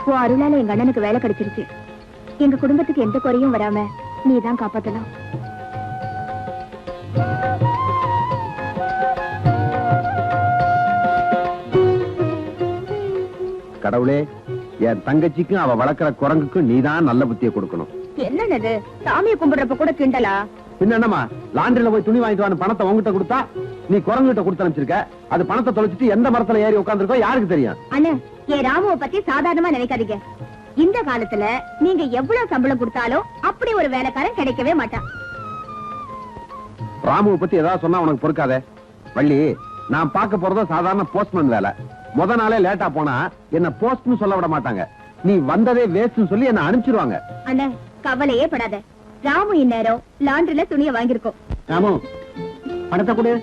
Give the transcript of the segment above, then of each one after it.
உன் அருளால எங்க அண்ணனுக்கு வேலை கிடைச்சிருச்சு. எங்க குடும்பத்துக்கு எந்த குறையும் வராம நீதான் காப்பாத்தலாம். கடவுளே, என் தங்கச்சிக்கும் அவ வளர்க்கிற குரங்குக்கும் நீதான் நல்ல புத்தியை கொடுக்கணும். என்னது சாமியை கும்பிடுறப்ப கூட கிண்டலா? பின்ன என்னமா, லாண்டரியில போய் துணி வாங்கிட்டு வந்து பணத்தை உங்ககிட்ட கொடுத்தா நீ குரங்கிட்ட கொடுத்து அனுப்பிச்சிருக்க. அது பணத்தை தொலைச்சிட்டு எந்த மரத்துல ஏறி உட்கார்ந்துருக்கோ யாருக்கு தெரியும்? அண்ணே, என் ராமுவை பத்தி சாதாரணமா நினைக்காதீங்க. இந்த காலத்துல நீங்க எவ்வளவு சம்பளம் கொடுத்தாலும் அப்படி ஒரு வேலைக்காரன் கிடைக்கவே மாட்டான். ராமுவை பத்தி ஏதாவது சொன்னா உனக்கு பொறுக்காதே. வள்ளி, நான் பார்க்க போறதோ சாதாரண போஸ்ட்மேன் வேலை. முத நாளே லேட்டா போனா என்ன போஸ்ட்னு சொல்ல விட மாட்டாங்க. நீ வந்ததே வேஸ்ட்னு சொல்லி என்ன அனுப்பிச்சிருவாங்க. அண்ணே, கவலையே படாத. ராமு இந்நேரம் லாண்டரியில துணியை வாங்கியிருக்கோம். ராமு, பணத்தை கொடு.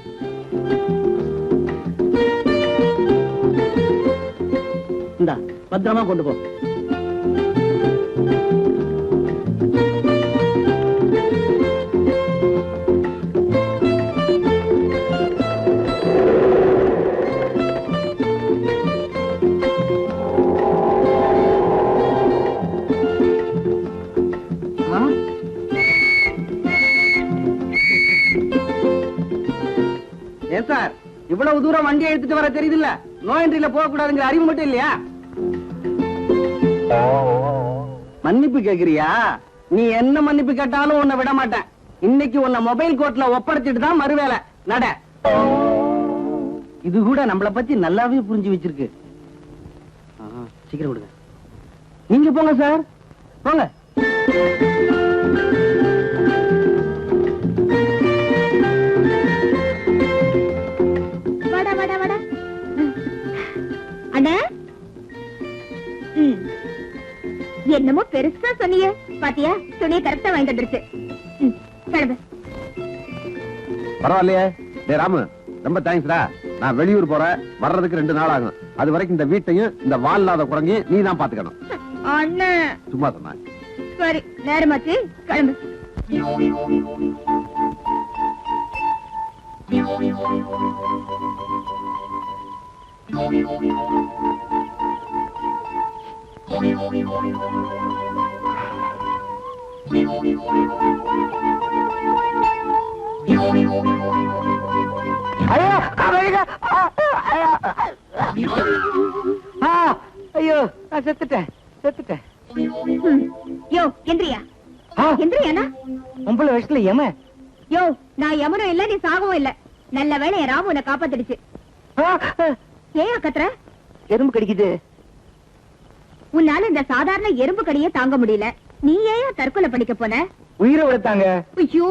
இந்தா, பத்திரமா கொண்டு போ. சார், இவ்வளவு தூரம் வண்டி எடுத்துட்டு வர தெரியுது இல்ல? நோ என்ட்ரியில போக கூடாதுங்கிற அறிவு மட்டும் இல்லையா? மன்னிப்பு கேக்குறியா? நீ என்ன மன்னிப்பு கேட்டாலும் உன்னை விட மாட்டேன். இன்னைக்கு உன்னை மொபைல் கோர்ட்ல ஒப்படைச்சிட்டு தான் மறுவேலை. நட. இது கூட நம்மளை பத்தி நல்லாவே புரிஞ்சு வச்சிருக்கு. சீக்கிரம் கொடுங்க. நீங்க போங்க சார், போங்க. என்னமோ பெருசா சொன்னீங்க பாத்தியா? துணியை கரெக்டா வாங்கி வந்துருச்சு. பரவாயில்லையே. டேய் ராமு, ரொம்ப தேங்க்ஸ்டா. நான் வெளியூர் போறேன், வர்றதுக்கு 2 நாள் ஆகும். அது வரைக்கும் இந்த வீட்டையும் இந்த வால் இல்லாத குரங்கையும் நீ தான் பாத்துக்கணும். அண்ணே, சும்மா சொன்னேன். சரி, நேரமாச்சு, கிளம்பு. ஐயோ, நான் செத்துட்டேன். யோ, எந்திரியா. எந்திரியானா? 9 வயசுல ஏமா? யோ, நான் யமனும் இல்ல, நீ சாகவும் இல்ல. நல்ல வேளை என் ராமு உன்னை காப்பாத்திடுச்சு. ஏன் கத்துற? எறும்பு கடிக்குது. உன்னால இந்த சாதாரண எறும்பு கடியே தாங்க முடியல. நீ ஏன் தற்கொலை பண்ணிக்க போன? உயிரை விடுத்தாங்க. ஐயோ,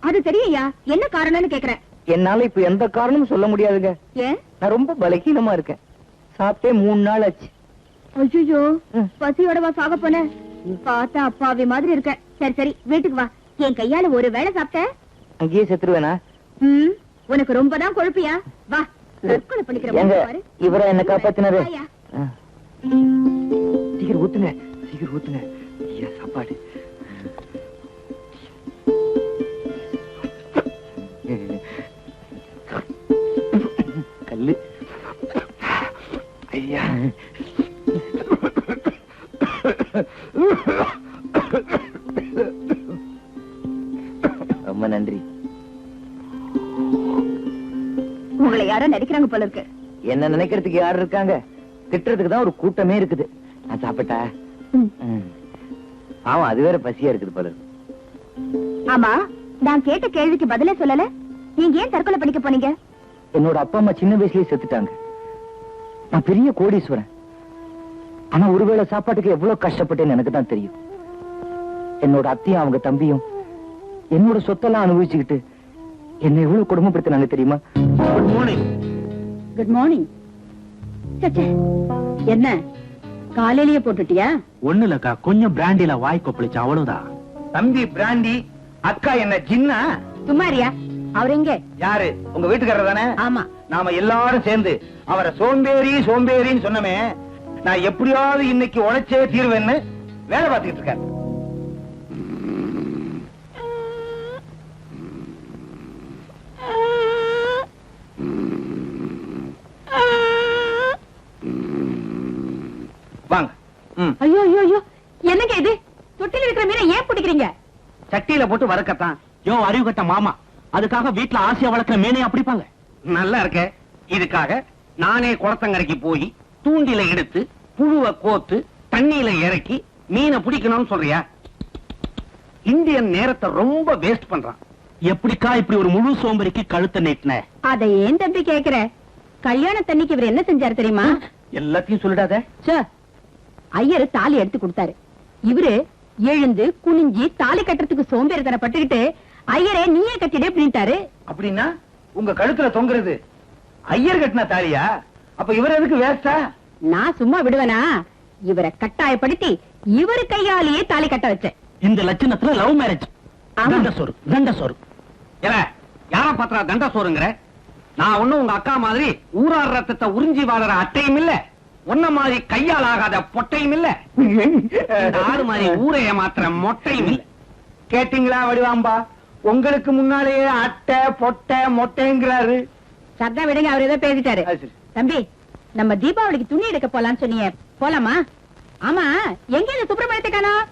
அது தெரியா? என்ன காரணம்னு கேக்குறேன். என்னால இப்ப எந்த காரணமும் சொல்ல முடியாதுங்க. ஏன்? நான் ரொம்ப பலகீனமா இருக்கேன். சாப்பிட்டே 3 நாள் ஆச்சு. ஐயோ, பசியோடவா சாக போன? பார்த்தா அப்பாவி மாதிரி இருக்க. சரி சரி, வீட்டுக்கு வா. என் கையால ஒரு வேளை சாப்பிட்ட அங்கேயே செத்துருவேனா? உனக்கு ரொம்ப தான் கொழுப்பியா? வா, தற்கொலை பண்ணிக்கிறேன். இவரை என்ன காப்பாத்தினாரு. சீக்கிரம் ஊத்துங்க, சீக்கிரம் ஊத்துங்க. சாப்பாடு. கல்லு. ஐயா, ரொம்ப நன்றி. உங்களை யாரும் நடிக்கிறாங்க போல இருக்கு. என்ன நினைக்கிறதுக்கு யாரு இருக்காங்க? திட்டுறதுக்கு தான் ஒரு கூட்டமே இருக்குது. நான் சாப்பிட்டா ஆமா, அது வேற பசியா இருக்குது போல இருக்கு. ஆமா, நான் கேட்ட கேள்விக்கு பதிலே சொல்லல. நீங்க ஏன் தற்கொலை பண்ணிக்க போனீங்க? என்னோட அப்பா அம்மா சின்ன வயசுலயே செத்துட்டாங்க. நான் பெரிய கோடீஸ்வரன். ஆனா ஒருவேளை சாப்பாட்டுக்கு எவ்வளவு கஷ்டப்பட்டேன்னு எனக்கு தான் தெரியும். என்னோட அத்தையும் அவங்க தம்பியும் என்னோட சொத்தெல்லாம் அனுபவிச்சுக்கிட்டு என்ன எவ்வளவு கொடுமைப்படுத்தினாங்க தெரியுமா? Good morning. Good morning. என்ன காலையிலேயே போட்டுட்டியா? ஒண்ணு இல்லக்கா, கொஞ்சம் பிராண்டில வாய் கொப்பளிச்சு, அவ்வளவுதான். தம்பி பிராண்டி, அக்கா என்ன ஜின்னா? சும்மாரியா? அவர் எங்க? யாரு? உங்க வீட்டுக்காரர் தானே? ஆமா. நாம எல்லாரும் சேர்ந்து அவரை சோம்பேறி சோம்பேறின்னு சொன்னமே. நான் எப்படியாவது இன்னைக்கு உழைச்சே தீர்வேன்னு வேலை பார்த்துக்கிட்டு இருக்காரு. வாங்க ஐயோ ஐயோ ஐயோ, என்னங்க இது? தொட்டில இருக்கிற மீனை ஏன் பிடிக்கிறீங்க? சட்டியில போட்டு வறுக்கத்தான். யோ அறிவு கட்ட மாமா, அதுக்காக வீட்டுல ஆசையா வளர்க்கிற மீனையா பிடிப்பாங்க? நல்லா இருக்க. இதுக்காக நானே குளத்தங்கரைக்கு போய் தூண்டில எடுத்து புழுவை கோத்து தண்ணியில இறக்கி மீனை பிடிக்கணும்னு சொல்றியா? இந்தியன் நேரத்தை ரொம்ப வேஸ்ட் பண்றான். எப்படிக்கா இப்படி ஒரு முழு சோம்பரிக்கு கழுத்தை நீட்டின? அதை ஏன் தம்பி கேக்குற? கல்யாண தண்ணிக்கு இவர் என்ன செஞ்சாரு தெரியுமா? எல்லாத்தையும் சொல்லிடாத. ஐயரு தாலி எடுத்து கொடுத்தாரு. இவரு எழுந்து குனிஞ்சி தாலி கட்டுறதுக்கு சோம்பேறித்தனப்பட்டுக்கிட்டு ஐயரே நீயே கட்டிடு அப்படின்ட்டாரு. அப்படின்னா உங்க கழுத்துல தொங்குறது ஐயர் கட்டின தாலியா? அப்ப இவர் எதுக்கு வேஸ்டா? நான் சும்மா விடுவேனா? இவரை கட்டாயப்படுத்தி இவரு கையாலேயே தாலி கட்ட வச்சேன். இந்த லட்சணத்துல லவ் மேரேஜ். தண்டசோறு தண்டசோறு. யார பாத்திரா தண்ட சோறுங்கிற? நான் ஒண்ணும் உங்க அக்கா மாதிரி ஊரார் ரத்தத்தை உறிஞ்சி வாழற அட்டையும் இல்ல, ஒன்ன மாதிரி கையால் ஆகாத பொட்டையும் இல்ல, ஆறு மாதிரி ஊரை ஏமாத்துற மொட்டையும் இல்ல. கேட்டீங்களா வடிவாம்பா? உங்களுக்கு முன்னாலேயே அட்டை பொட்டை மொட்டைங்கிறாரு. சத்தம் விடுங்க, அவர் ஏதோ பேசிட்டாரு. தம்பி, நம்ம தீபாவளிக்கு துணி எடுக்க போலான்னு சொன்னீங்க, போலாமா? ஆமா, எங்க இந்த சுப்பிரமணியத்தை காணோம்?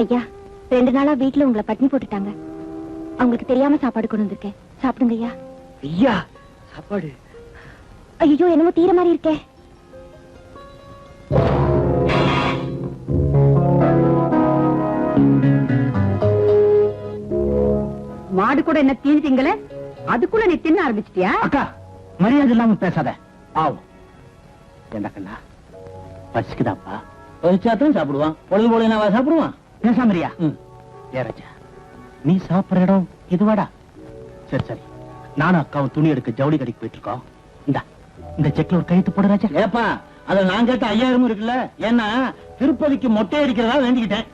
ஐயா, 2 நாளா வீட்டுல உங்களை பட்டினி போட்டுட்டாங்க. அவங்களுக்கு தெரியாம சாப்பாடு கொண்டு வந்திருக்கேன், சாப்பிடுங்க ஐயா. ஐயா சாப்பாடு? ஐயோ, என்னமோ தீர மாதிரி இருக்கே. மாடு கூட என்ன தீஞ்சிங்கள, அதுக்குள்ள நீ தின்ன ஆரம்பிச்சிட்டியா? அக்கா, மரியாதை இல்லாம பேசாத. பாவம். என்ன கண்ணா, பசிக்குதாப்பா? பசிச்சாத்தான் சாப்பிடுவான். பொழுது போல என்ன சாப்பிடுவான்? பேசாமரியா? ஏராஜா, நீ சாப்பிடுற இடம் இதுவாடா? சரி சரி, நானும் அக்காவும் துணி எடுக்க ஜவுளி கடைக்கு போயிட்டு இருக்கோம். இந்த செக்ல ஒரு கையெழுத்து போடு ராஜா. ஏப்பா, அத நான் கேட்ட 5000 இருக்குல்ல, ஏன்னா திருப்பதிக்கு மொட்டை அடிக்கிறதா வேண்டிக்கிட்டேன்.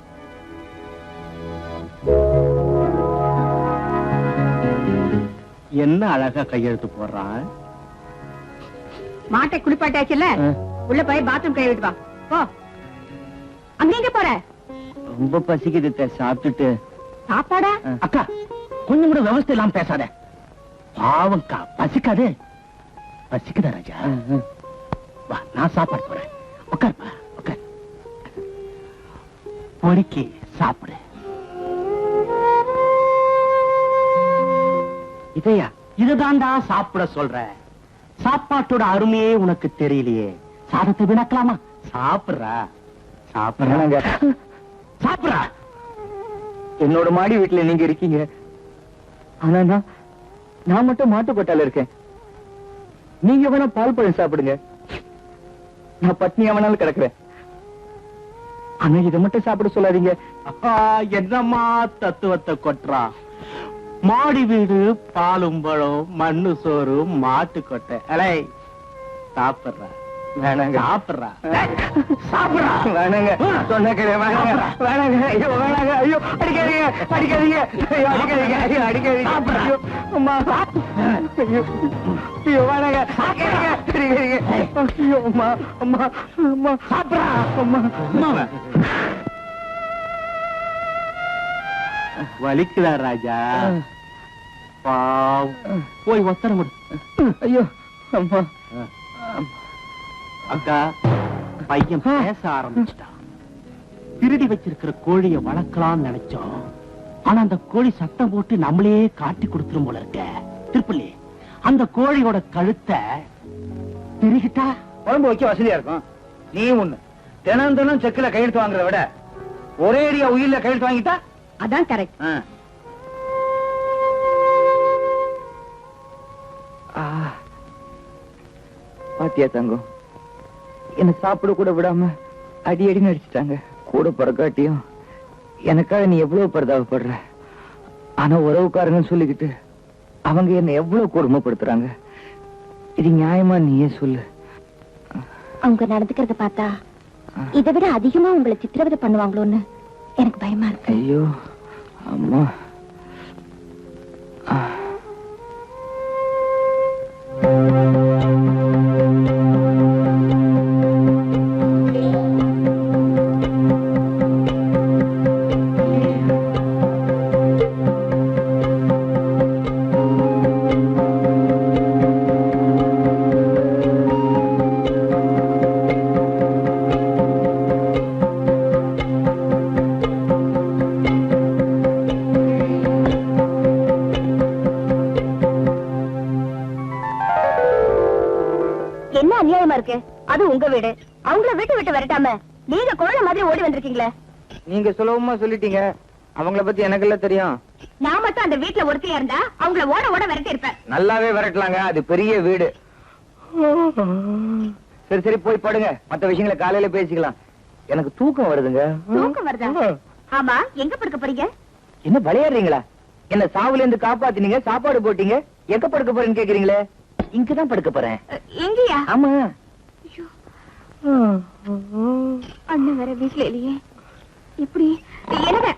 என்ன அழகா கையெழுத்து போடுறான். மாட்டை குளிப்பாட்டாச்சுல்ல, உள்ள போய் பாத்ரூம் கை விட்டு வா. போ. அங்க எங்க போற? ரொம்ப பசிக்குது, சாப்பிட்டுட்டு. சாப்பாடா? அக்கா, கொஞ்சம் கூட விவசாயம் இல்லாம பேசாத. பாவம்க்கா, பசிக்காது. பசிக்குதா ராஜா? வா, நான் சாப்பாடு போறேன். உட்காருப்பா, உட்கார். பொறுக்கி சாப்பிடு. இதையா? இதுதான்டா சாப்பிட சொல்ற. சாப்பாட்டோட அருமையே உனக்கு தெரியலையே. சாதத்தை விளக்கலாமா? சாப்பிடுறா, சாப்பிடுறா, சாப்பிடுறா. என்னோட மாடி வீட்டுல நீங்க இருக்கீங்க, ஆனா நான் மட்டும் மாட்டு கொட்டால இருக்கேன். நீங்க வேணா பால் பழம் சாப்பிடுங்க, நான் பட்னியா வேணாலும் கிடக்குறேன். ஆனா இதை மட்டும் சாப்பிட சொல்லாதீங்க. என்னம்மா தத்துவத்தை கொட்டுறா. மாடி வீடு, பாலும் பழம், மண்ணு சோறு, மாட்டு கொட்டை. அலை சாப்பிடுறா, வேணாங்க. சாப்பிடுறா, சாப்பிடுறா. வேணாங்க, சொன்ன வேணாங்க, வேணாங்க. ஐயோ வேணாங்க, ஐயோ அடிக்காதீங்க, அடிக்காதீங்க, ஐயோ அடிக்காதீங்க, ஐயோ அடிக்காதீங்க. ஐயோ அம்மா, ஐயோ ஐயோ வேணாங்க, அடிக்காதீங்க, அடிக்காதீங்க. ஐயோ அம்மா, அம்மா, அம்மா சாப்பிடுறா, அம்மா, அம்மா. வலிக்குதா ராஜா? பாவம், போய் ஒத்தர முடி. ஐயோ அம்மா. அக்கா, பையன் பேச ஆரம்பிச்சிட்டான். திருடி வச்சிருக்கிற கோழிய வளர்க்கலாம்னு நினைச்சோம். ஆனா அந்த கோழி சத்தம் போட்டு நம்மளே காட்டி கொடுத்துரும் போல இருக்க. திருப்பள்ளி, அந்த கோழியோட கழுத்தை திருகிட்டா குழம்பு வைக்க வசதியா இருக்கும். நீ ஒண்ணு தினம் தினம் செக்குல கையெழுத்து வாங்குறத விட ஒரே அடியா உயிரில கையெழுத்து வாங்கிட்டா அதான் கரெக்ட். பாத்தியா தங்கம், என்ன சாப்பிட கூட விடாம அடி அடி நடிச்சுட்டாங்க. கூட பிறக்காட்டியும் எனக்காக நீ எவ்வளவு பரிதாபப்படுற. ஆனா உறவுக்காரங்கன்னு சொல்லிக்கிட்டு அவங்க என்ன எவ்வளவு கொடுமைப்படுத்துறாங்க. இது நியாயமா நீயே சொல்லு. அவங்க நடந்துக்கிறத பார்த்தா இதை விட அதிகமா உங்களை சித்திரவதை பண்ணுவாங்களோன்னு எனக்கு பயமா இருக்கு. ஐயோ அம்மா. என்ன அநியாயமா இருக்கு? அது உங்க வீடு. அவங்கள வீட்டு விட்டு வரட்டாம நீங்க கோழை மாதிரி ஓடி வந்திருக்கீங்களே. நீங்க சுலபமா சொல்லிட்டீங்க. அவங்கள பத்தி எனக்கு எல்லாம் தெரியும். நான் மட்டும் அந்த வீட்டுல ஒருத்தையா இருந்தா அவங்கள ஓட ஓட விரட்டி இருப்பேன். நல்லாவே விரட்டலாங்க, அது பெரிய வீடு. சரி சரி போய் படுங்க, மத்த விஷயங்களை காலையில பேசிக்கலாம். எனக்கு தூக்கம் வருதுங்க. தூக்கம் வருதா? ஆமா, எங்க படுக்க போறீங்க? என்ன விளையாடுறீங்களா? என்ன சாவுல இருந்து காப்பாத்தினீங்க, சாப்பாடு போட்டீங்க, எங்க படுக்க போறேன்னு கேக்குறீங்களே? இங்கதான் படுக்க போறேன். எங்கயா? ஆமா. அண்ணன் வேற வீட்டுல இல்லையே, இப்படி என்னங்க?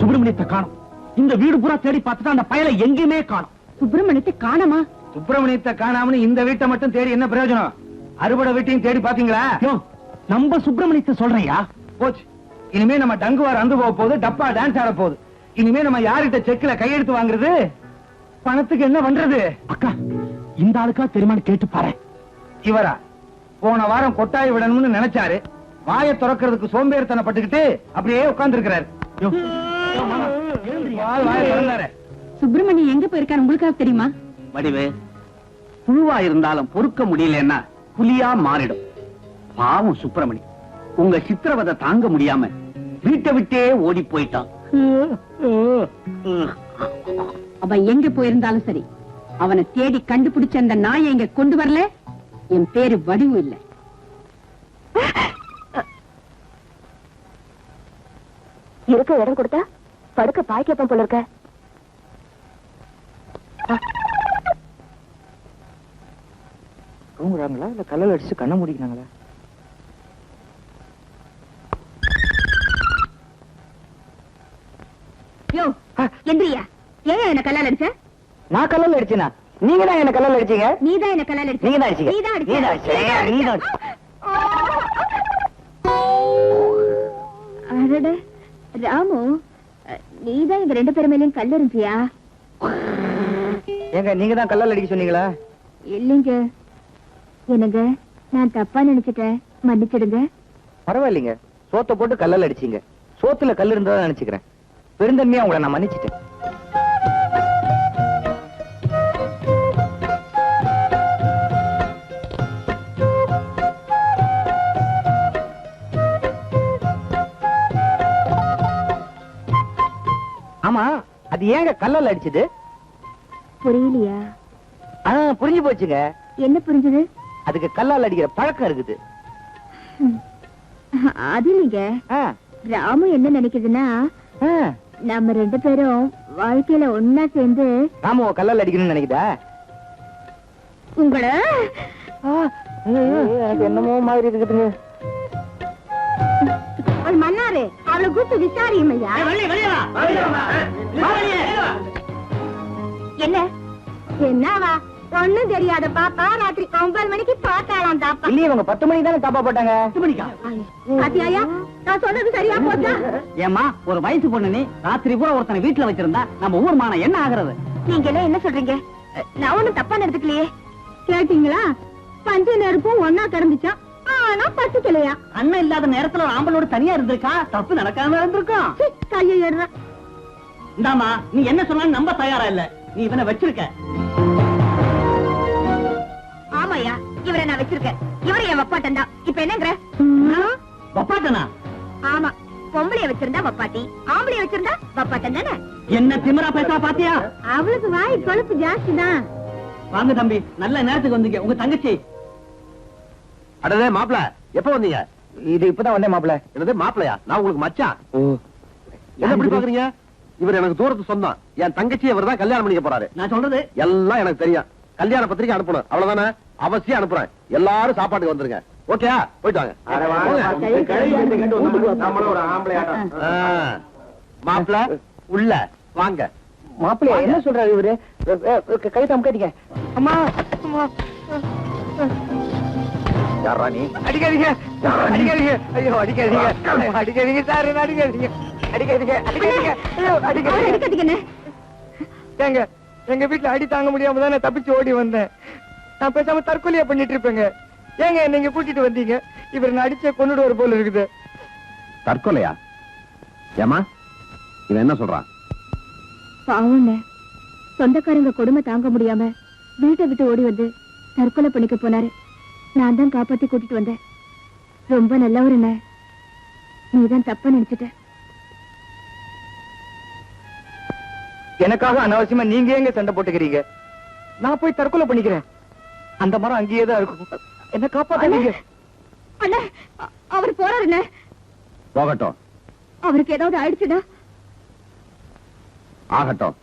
சுப்பிரமணியத்தை காணும். இந்த வீடு பூரா தேடி பார்த்துட்டு அந்த பயலை எங்கேயுமே காணும். சுப்பிரமணியத்தை காணமா? சுப்பிரமணியத்தை காணாமனு இந்த வீட்டை மட்டும் தேடி என்ன பிரயோஜனம்? அறுபடை வீட்டையும் தேடி பாத்தீங்களா? நம்ம சுப்பிரமணியத்தை சொல்றையா? போச்சு. இனிமே நம்ம டங்குவார் அந்து போக போகுது, டப்பா டான்ஸ் ஆட போகுது. இனிமே நம்ம யார்கிட்ட செக்ல கையெழுத்து வாங்குறது? பணத்துக்கு என்ன பண்றது? அக்கா, இந்த ஆளுக்கா தெரியுமான்னு கேட்டு பாரு. இவரா போன வாரம் கொட்டாய் விடணும்னு நினைச்சாரு. வாயை திறக்கிறதுக்கு சோம்பேறித்தனப்பட்டுக்கிட்டு அப்படியே உட்கார்ந்து இருக்கிறாரு. சுப்பிரமணியம் எங்க போயிருக்காரு உங்களுக்காக தெரியுமா? வடிவு புழுவா இருந்தாலும் பொறுக்க முடியலன்னா புலியா மாறிடும். பாவம் சுப்பிரமணி, உங்க சித்திரவதை தாங்க முடியாம வீட்டை விட்டே ஓடி போயிட்டான். அவன் எங்க போயிருந்தாலும் சரி, அவனை தேடி கண்டுபிடிச்ச அந்த நாயை இங்க கொண்டு வரல, என் பேரு வடிவு இல்ல. இருக்க இடம் கொடுத்தா படுக்க பாய்க்கப்பம் போல இருக்க. தூங்குறாங்களா இல்ல கல்லல் அடிச்சு கண்ண முடிக்கிறாங்களா? யோ எந்திரியா, ஏன் என்ன கல்லால் அடிச்ச? நான் கல்லல் அடிச்சேனா? நீங்க தான் என்ன கல்லல் அடிச்சீங்க. நீதான் என்ன கல்லால் அடிச்ச. நீங்க தான் அடிச்சீங்க. நீதான் அடிச்ச. நீதான் அடிச்சீங்க. நீதான் அடடே ராமு, நீதான் எங்க ரெண்டு பேரும் மேலயும் கல் எறிஞ்சியா? ஏங்க நீங்க தான் கல்லல் அடிக்க சொன்னீங்களா? இல்லைங்க. என்னங்க, நான் தப்பா நினைச்சிட்டேன், மன்னிச்சிடுங்க. பரவாயில்லைங்க, சோத்தை போட்டு கல்லல் அடிச்சீங்க. சோத்துல கல் இருந்ததா நினைச்சுக்கிறேன். பெருந்தன்மையா உங்களை நான் மன்னிச்சிட்டேன். ஆமா, அது ஏங்க கல்லல் அடிச்சது? புரியலையா? புரிஞ்சு போச்சுங்க. என்ன புரிஞ்சது? அதுக்கு கல்லால் அடிக்கிற பழக்கம் இருக்குது. அது இல்லைங்க, ராமு என்ன நினைக்குதுன்னா நம்ம ரெண்டு பேரும் வாழ்க்கையில ஒன்னா சேர்ந்து ராமுவ கல்லால் அடிக்கணும்னு நினைக்குதா? உங்களை என்னமோ மாதிரி இருக்குதுங்க. மன்னாரு அவளை கூட்டு விசாரியும் ஐயா. என்ன என்னவா ஒண்ணும் தெரியாத பாப்பா ராத்திரி 9 மணிக்கு பார்த்தாலாம் தாப்பா. இல்லையே, இவங்க 10 மணிக்கு தானே தாப்பா போட்டாங்க. 10 மணிக்கா? பாத்தியாயா, நான் சொன்னது சரியா போச்சா? ஏமா, ஒரு வயசு பொண்ணு நீ ராத்திரி பூரா ஒருத்தனை வீட்டுல வச்சிருந்தா நம்ம ஊர் மானம் என்ன ஆகுறது? நீங்க எல்லாம் என்ன சொல்றீங்க? நான் ஒண்ணும் தப்பா நடந்துக்கலையே. கேட்டீங்களா? பஞ்ச நெருப்பும் ஒன்னா கிடந்துச்சான், ஆனா பசிக்கலையா? அண்ணன் இல்லாத நேரத்துல ஒரு ஆம்பளோட தனியா இருந்திருக்கா, தப்பு நடக்காம இருந்திருக்கும். கையை ஏறுற. இந்தாமா, நீ என்ன சொன்னாலும் நம்ப தயாரா இல்ல. நீ இவனை வச்சிருக்க. ஆமாயா, இவரை நான் வச்சிருக்கேன். இவரை என் வப்பாட்டன் தான். இப்ப என்னங்கிற? வப்பாட்டனா? ஆமா, பொம்பளைய வச்சிருந்தா வப்பாட்டி, ஆம்பளைய வச்சிருந்தா வப்பாட்டன் தானே. என்ன திமிரா பேசா பாத்தியா? அவளுக்கு வாய் கொழுப்பு ஜாஸ்தி தான். வாங்க தம்பி, நல்ல நேரத்துக்கு வந்தீங்க. உங்க தங்கச்சி. அடதே மாப்பிள, எப்ப வந்தீங்க? இது இப்பதான் வந்தேன் மாப்பிள. என்னது மாப்பிளையா? நான் உங்களுக்கு மச்சான். என்ன இப்படி பாக்குறீங்க? இவர் எனக்கு தூரத்து சொந்தம். என் தங்கச்சி இவர் தான் கல்யாணம் பண்ணிக்க போறாரு. நான் சொல்றது எல்லாம் எனக்கு தெரியும். கல்யாண பத்திரிக்கை அனுப்பணும், அவ்வளவுதானே? அவசியம் அனுப்புறேன். எல்லாரும் சாப்பாட்டுக்கு வந்துருங்க. ஓகே, போயிட்டு வாங்க. மாப்பிள உள்ள வாங்க. மாப்பிள்ளையா என்ன சொல்றாரு இவரு? கைத்த அமுக்காதீங்க. அம்மா அம்மா. யாரா நீ? அடிக்காதீங்க அடிக்காதீங்க. ஐயோ அடிக்காதீங்க அடிக்காதீங்க சார், அடிக்காதீங்க அடிக்காதீங்க அடிக்காதீங்க. ஐயோ அடிக்காதீங்க. ஏங்க, எங்க வீட்டுல அடி தாங்க முடியாம தான் நான் தப்பிச்சு ஓடி வந்தேன். நான் பேசாம தற்கொலையா பண்ணிட்டு இருப்பேங்க. ஏங்க நீங்க கூட்டிட்டு வந்தீங்க? இவர் நான் அடிச்ச கொன்னுடு ஒரு போல இருக்குது. தற்கொலையா? ஏமா இவன் என்ன சொல்றான்? பாவம்னு சொந்தக்காரங்க கொடுமை தாங்க முடியாம வீட்டை விட்டு ஓடி வந்து தற்கொலை பண்ணிக்க போனாரு. நான் தான் காப்பாத்தி கூட்டிட்டு வந்தேன். ரொம்ப நல்லவருண்ண. நீதான் தப்பா நினைச்சிட்ட. எனக்காக அனாவசியமா நீங்க எங்க சண்டை போட்டுக்கிறீங்க? நான் போய் தற்கொலை பண்ணிக்கிறேன். அந்த மரம் அங்கேயே தான் இருக்கும். என்ன காப்பாத்துறீங்க? அண்ணா, அவர் போறாருண்ண. போகட்டும். அவருக்கு ஏதாவது ஆயிடுச்சுன்னா? ஆகட்டும்.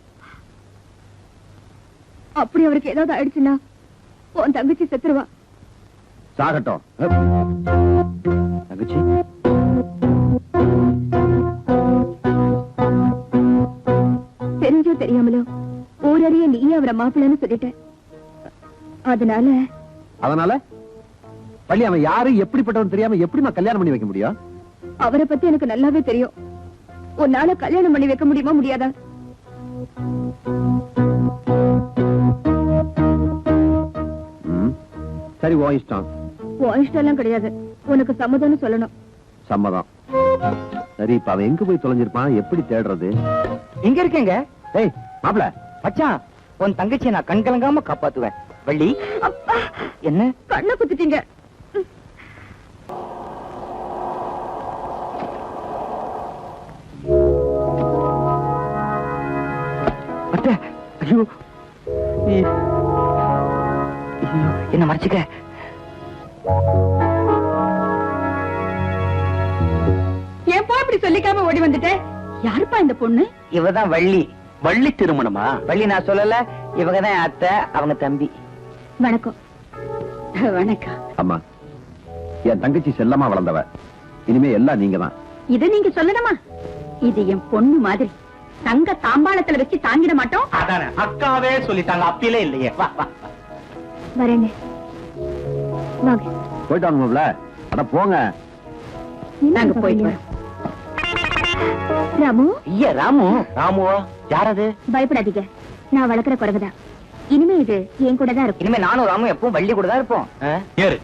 அப்படி அவருக்கு ஏதாவது ஆயிடுச்சுன்னா உன் தங்கச்சி செத்துருவா. சாகட்டும். தங்கச்சி தெரிஞ்சோ தெரியாமலோ ஊரறிய நீயே அவரை மாப்பிள்ளன்னு சொல்லிட்ட. அதனால பள்ளி அவன் யாரு எப்படிப்பட்டவன் தெரியாம எப்படிமா கல்யாணம் பண்ணி வைக்க முடியும்? அவரை பத்தி எனக்கு நல்லாவே தெரியும். உன்னால கல்யாணம் பண்ணி வைக்க முடியுமா முடியாதா? சரி, உன் இஷ்டம். உன் இஷ்டம் எல்லாம் கிடையாது. உனக்கு சம்மதம்னு சொல்லணும். சம்மதம். சரி, இப்ப அவன் எங்க போய் தொலைஞ்சிருப்பான்? எப்படி தேடுறது? இங்க இருக்கேங்க. ஏய் மாப்ள, மச்சான், உன் தங்கச்சியை நான் கண் கலங்காம காப்பாத்துவேன். வள்ளி, என்ன கண்ணை குத்திட்டீங்க. அத்தை, ஐயோ, என்ன மறைச்சுக்க. ஏன் போ இப்படி சொல்லிக்காம ஓடி வந்துட்ட? யாருப்பா இந்த பொண்ணு? இவதான் வள்ளி. வள்ளி திருமணமா? வள்ளி நான் சொல்லல, இவங்கதான் அத்தை, அவங்க தம்பி. வணக்கம். வணக்கம். அம்மா, என் தங்கச்சி செல்லமா வளர்ந்தவ. இனிமே எல்லாம் நீங்க தான். இத நீங்க சொல்லணுமா? இது என் பொண்ணு மாதிரி. தங்க தாம்பாளத்துல வச்சு தாங்கிட மாட்டோம். அதானே அக்காவே சொல்லிட்டாங்க. அப்பிலே இல்லையே. வா வா. வரேங்க. வாங்க. போயிட்டு வாங்க மாப்ள. அட போங்க. நாங்க போயிட்டு வரோம். ராமு, ஐயா ராமு. ராமுவா? யாரது? பயப்படாதீங்க. நான் வளர்க்கிற குறைவுதான். இனிமே இது என் கூட தான் இருக்கும். இனிமே நானும் ராமும் எப்பவும் வள்ளி கூட தான் இருப்போம். ஏறு.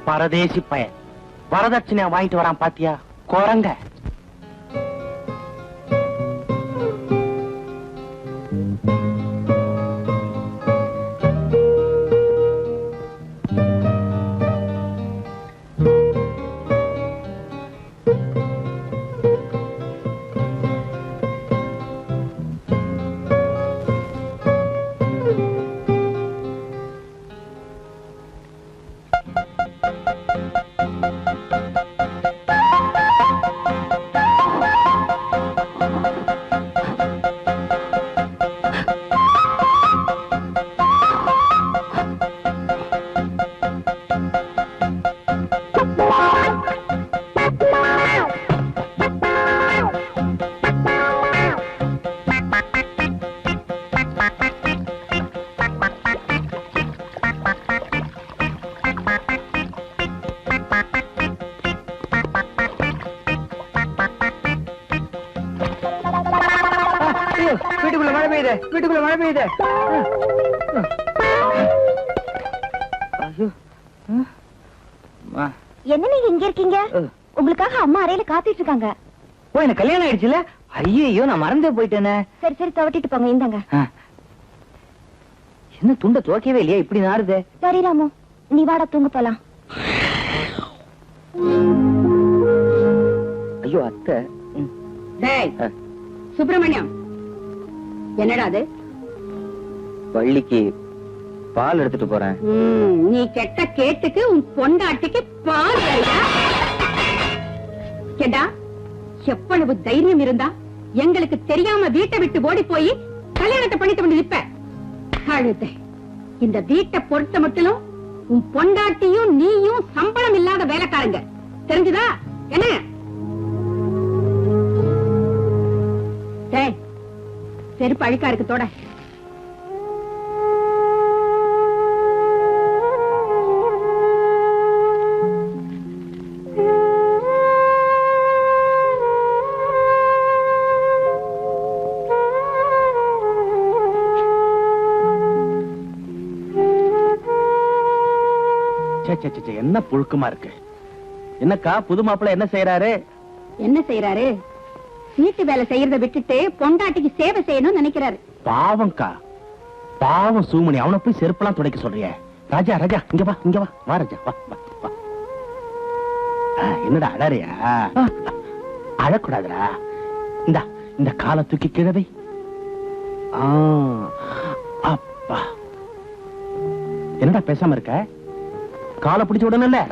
பரதேசி பையன் வரதட்சணையா வாங்கிட்டு வரான் பாத்தியா? குரங்க. வீட்டுக்குள்ள மழை பெய்யுது. வீட்டுக்குள்ள மழை பெய்யுது. என்ன நீங்க இங்க இருக்கீங்க? உங்களுக்காக அம்மா அறையில காத்துட்டு இருக்காங்க. ஓ, எனக்கு கல்யாணம் ஆயிடுச்சுல? ஐயோ, நான் மறந்தே போயிட்டேனே. சரி சரி, தவட்டிட்டு போங்க. இந்தாங்க. என்ன துண்ட துவைக்கவே இல்லையா? இப்படி நாருது. சரி ராமு, நீ வாடா, தூங்க போலாம். ஐயோ அத்தை. டேய் சுப்பிரமணியம், என்னடா அது? வள்ளிக்கு பால் எடுத்துட்டு போறேன். நீ கெட்ட கேட்டுக்கு உன் பொண்டாட்டிக்கு பால் தரியா? கேட்டா, எவ்வளவு தைரியம் இருந்தா எங்களுக்கு தெரியாம வீட்டை விட்டு ஓடி போய் கல்யாணத்தை பண்ணிட்டு வந்து நிப்ப. அழுதே. இந்த வீட்டை பொறுத்த மட்டும் உன் பொண்டாட்டியும் நீயும் சம்பளம் இல்லாத வேலைக்காரங்க. தெரிஞ்சுதா? என்ன? டேய், செருப்பு அழுக்கா இருக்கு, தோட. என்ன புழுக்கமா இருக்கு? என்னக்கா, புது மாப்பிள்ளை என்ன செய்யறாரு? என்ன செய்யறாரு? வீட்டு வேலை செய்யறத விட்டுட்டு பொண்டாட்டிக்கு சேவை செய்யணும்னு நினைக்கிறாரு. பாவம்க்கா, பாவம் சூமணி. அவனை போய் செருப்பெல்லாம் துடைக்க சொல்றிய? ராஜா ராஜா இங்க வா, இங்க வா, வா ராஜா, வா வா வா. என்னடா அழறியா? அழக்கூடாதுடா. இந்த இந்த காலை தூக்கி கிழவை. அப்பா, என்னடா பேசாம இருக்க? காலை பிடிச்ச உடனே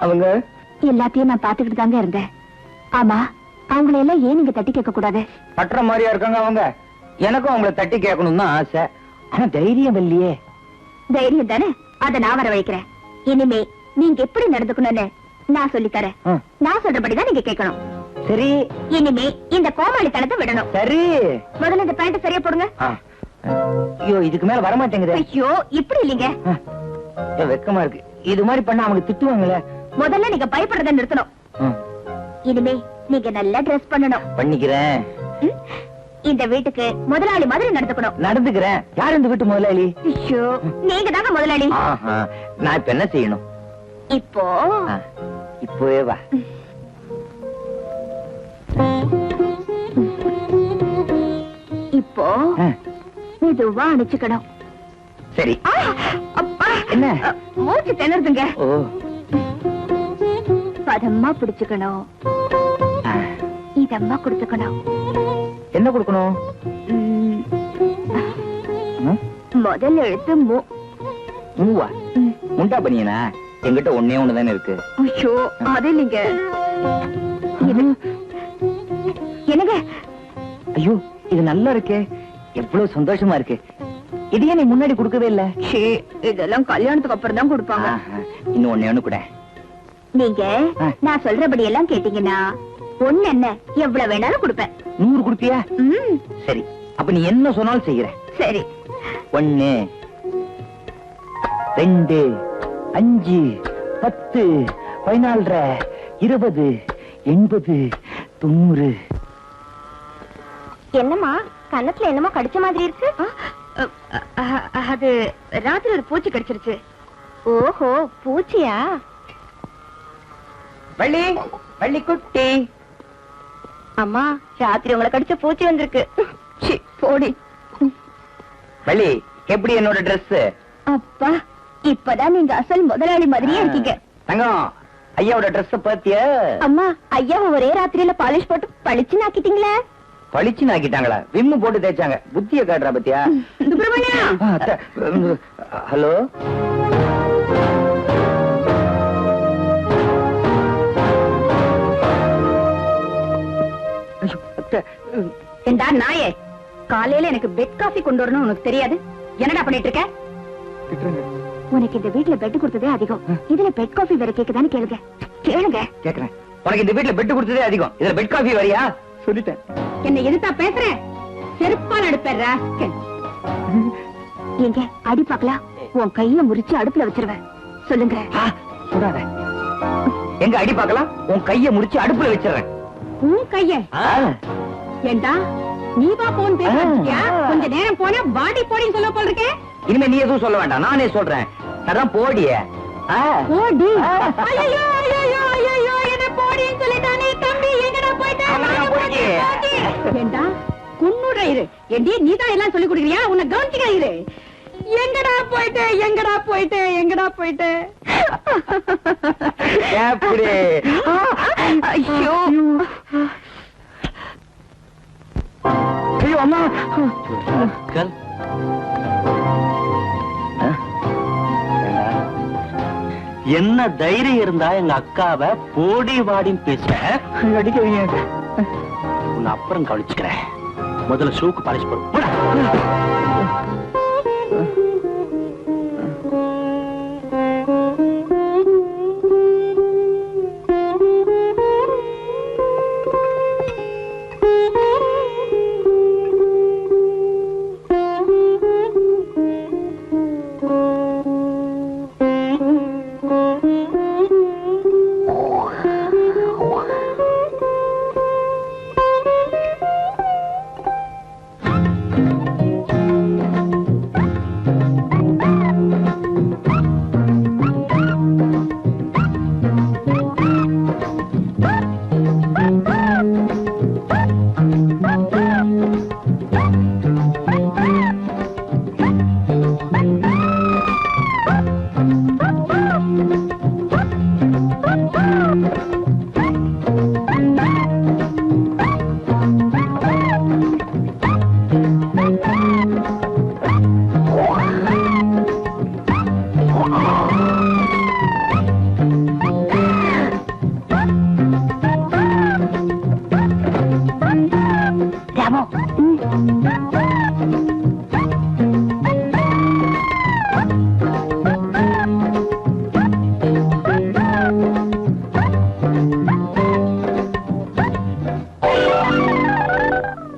அவங்க எல்லாத்தையும் நான் பாத்துக்கிட்டு தாங்க இருந்தேன். ஆமா, அவங்களை எல்லாம் ஏன் நீங்க தட்டி கேட்க கூடாது? பற்ற மாதிரியா இருக்காங்க அவங்க. எனக்கும் அவங்கள தட்டி கேட்கணும் தான் ஆசை. ஆனா தைரியம் இல்லையே. தைரியம் தானே, அதை நான் வர வைக்கிறேன். இனிமே நீங்க எப்படி நடந்துக்கணும்னு நான் சொல்லித்தரேன். நான் சொல்றபடிதான் நீங்க கேட்கணும். சரி. இனிமே இந்த கோமாளித்தனத்தை விடணும். சரி. முதல்ல இந்த பேண்ட் சரியா போடுங்க. ஐயோ, இதுக்கு மேல வரமாட்டேங்குது. ஐயோ, இப்படி இல்லைங்க. வெக்கமா இருக்கு. இது மாதிரி பண்ண அவங்க திட்டுவாங்களே. முதல்ல நீங்க பயப்படுறத நிறுத்தணும். இனிமே நீங்க நல்லா ட்ரெஸ் பண்ணணும். பண்ணிக்கிறேன். இந்த வீட்டுக்கு முதலாளி மாதிரி நடந்துக்கணும். நடந்துக்கிறேன். யார் இந்த வீட்டு முதலாளி? ஐயோ, நீங்க தாங்க முதலாளி. நான் இப்ப என்ன செய்யணும்? இப்போவே வா. இப்போ மெதுவா அணைச்சுக்கணும். சரி. அப்பா, என்ன மூச்சு திணறுதுங்க. பதமா பிடிச்சுக்கணும். இதம்மா கொடுத்துக்கணும். என்ன கொடுக்கணும்? முதல் எழுத்து மூ. மூவா? முண்டா பண்ணியனா? என்கிட்ட ஒன்னே ஒண்ணுதானே இருக்கு. ஐயோ, அது இல்லைங்க. என்னங்க? ஐயோ, இது நல்லா இருக்கே. எவ்வளவு சந்தோஷமா இருக்கு. இதையே நீ முன்னாடி கொடுக்கவே இல்ல. இதெல்லாம் கல்யாணத்துக்கு அப்புறம் தான் கொடுப்பாங்க. இன்னும் ஒண்ணு கூட. நீங்க நான் சொல்றபடி எல்லாம் கேட்டீங்கன்னா ஒண்ணு என்ன எவ்வளவு வேணாலும் கொடுப்பேன். 100 கொடுப்பியா? சரி, அப்ப நீ என்ன சொன்னாலும் செய்யறேன். சரி. 1 2 5 10 14 20 80 90. என்னம்மா கன்னத்துல என்னமோ கடிச்ச மாதிரி இருக்கு? அது ராத்திரி ஒரு பூச்சி கடிச்சிருச்சு. ஓஹோ, பூச்சியா? வள்ளி, வள்ளி குட்டி. அம்மா, ராத்திரி உங்களை கடிச்ச பூச்சி வந்திருக்கு. போடி. வள்ளி, எப்படி என்னோட Dress? அப்பா, இப்பதான் நீங்க அசல் முதலாளி மாதிரியே இருக்கீங்க. தங்கம், ஐயாவோட Dress பாத்தியா? அம்மா, ஐயாவை ஒரே ராத்திரியில பாலிஷ் போட்டு பளிச்சுன்னு ஆக்கிட்டீங்களே. பளிச்சுன்னு ஆக்கிட்டாங்களா? விம்மு போட்டு தேய்ச்சாங்க. புத்திய காட்டுறா பத்தியா? ஹலோ, ஏண்டா நாயே, காலையில எனக்கு பெட் காஃபி கொண்டு வரணும் உனக்கு தெரியாது? என்னடா பண்ணிட்டு இருக்க? உனக்கு இந்த வீட்டுல பெட் கொடுத்ததே அதிகம், இதுல பெட் காஃபி வேற கேக்குதான்னு கேளுங்க. கேளுங்க. கேக்குறேன். உனக்கு இந்த வீட்டுல பெட் கொடுத்ததே அதிகம், இதுல பெட் காஃபி வரியா? சொல்லிட்டேன். என்ன எதுத்தா பேசுற? செருப்பால் அடுப்பேன் ராஸ்கல். எங்க அடி பாக்கலாம்? உன் கைய முறிச்சு அடுப்புல வச்சிருவேன். சொல்லுங்க. சுடாத. எங்க அடி பாக்கலாம்? உன் கைய முறிச்சு அடுப்புல வச்சிருவேன். உன் கைய? ஏண்டா நீ வா போன் பேசியா? கொஞ்ச நேரம் போனா பாடி போடின்னு சொல்ல போல இருக்கே. இனிமே நீ எதுவும் சொல்ல வேண்டாம், நானே சொல்றேன். அதான் போடிய. போடி. ஐயோ ஐயோ ஐயோ, என்ன போடின்னு சொல்லிட்டானே தம்பி. எங்கடா போயிட்ட? ஏண்டா குன்னுற இரு. ஏண்டி நீதான் எல்லாம் சொல்லி கொடுக்குறியா? உன்னை கவனிச்சுக்க இரு. எங்கடா போயிட்ட? எங்கடா போயிட்ட? எங்கடா போயிட்ட? எப்படி? ஐயோ ஐயோ அம்மா. என்ன தைரியம் இருந்தா எங்க அக்காவை போடி வாடின்னு பேச? அடிக்கவீங்க. உன்னை அப்புறம் கவனிச்சுக்கிறேன். முதல்ல ஷூக்கு பாலிஷ் போடு.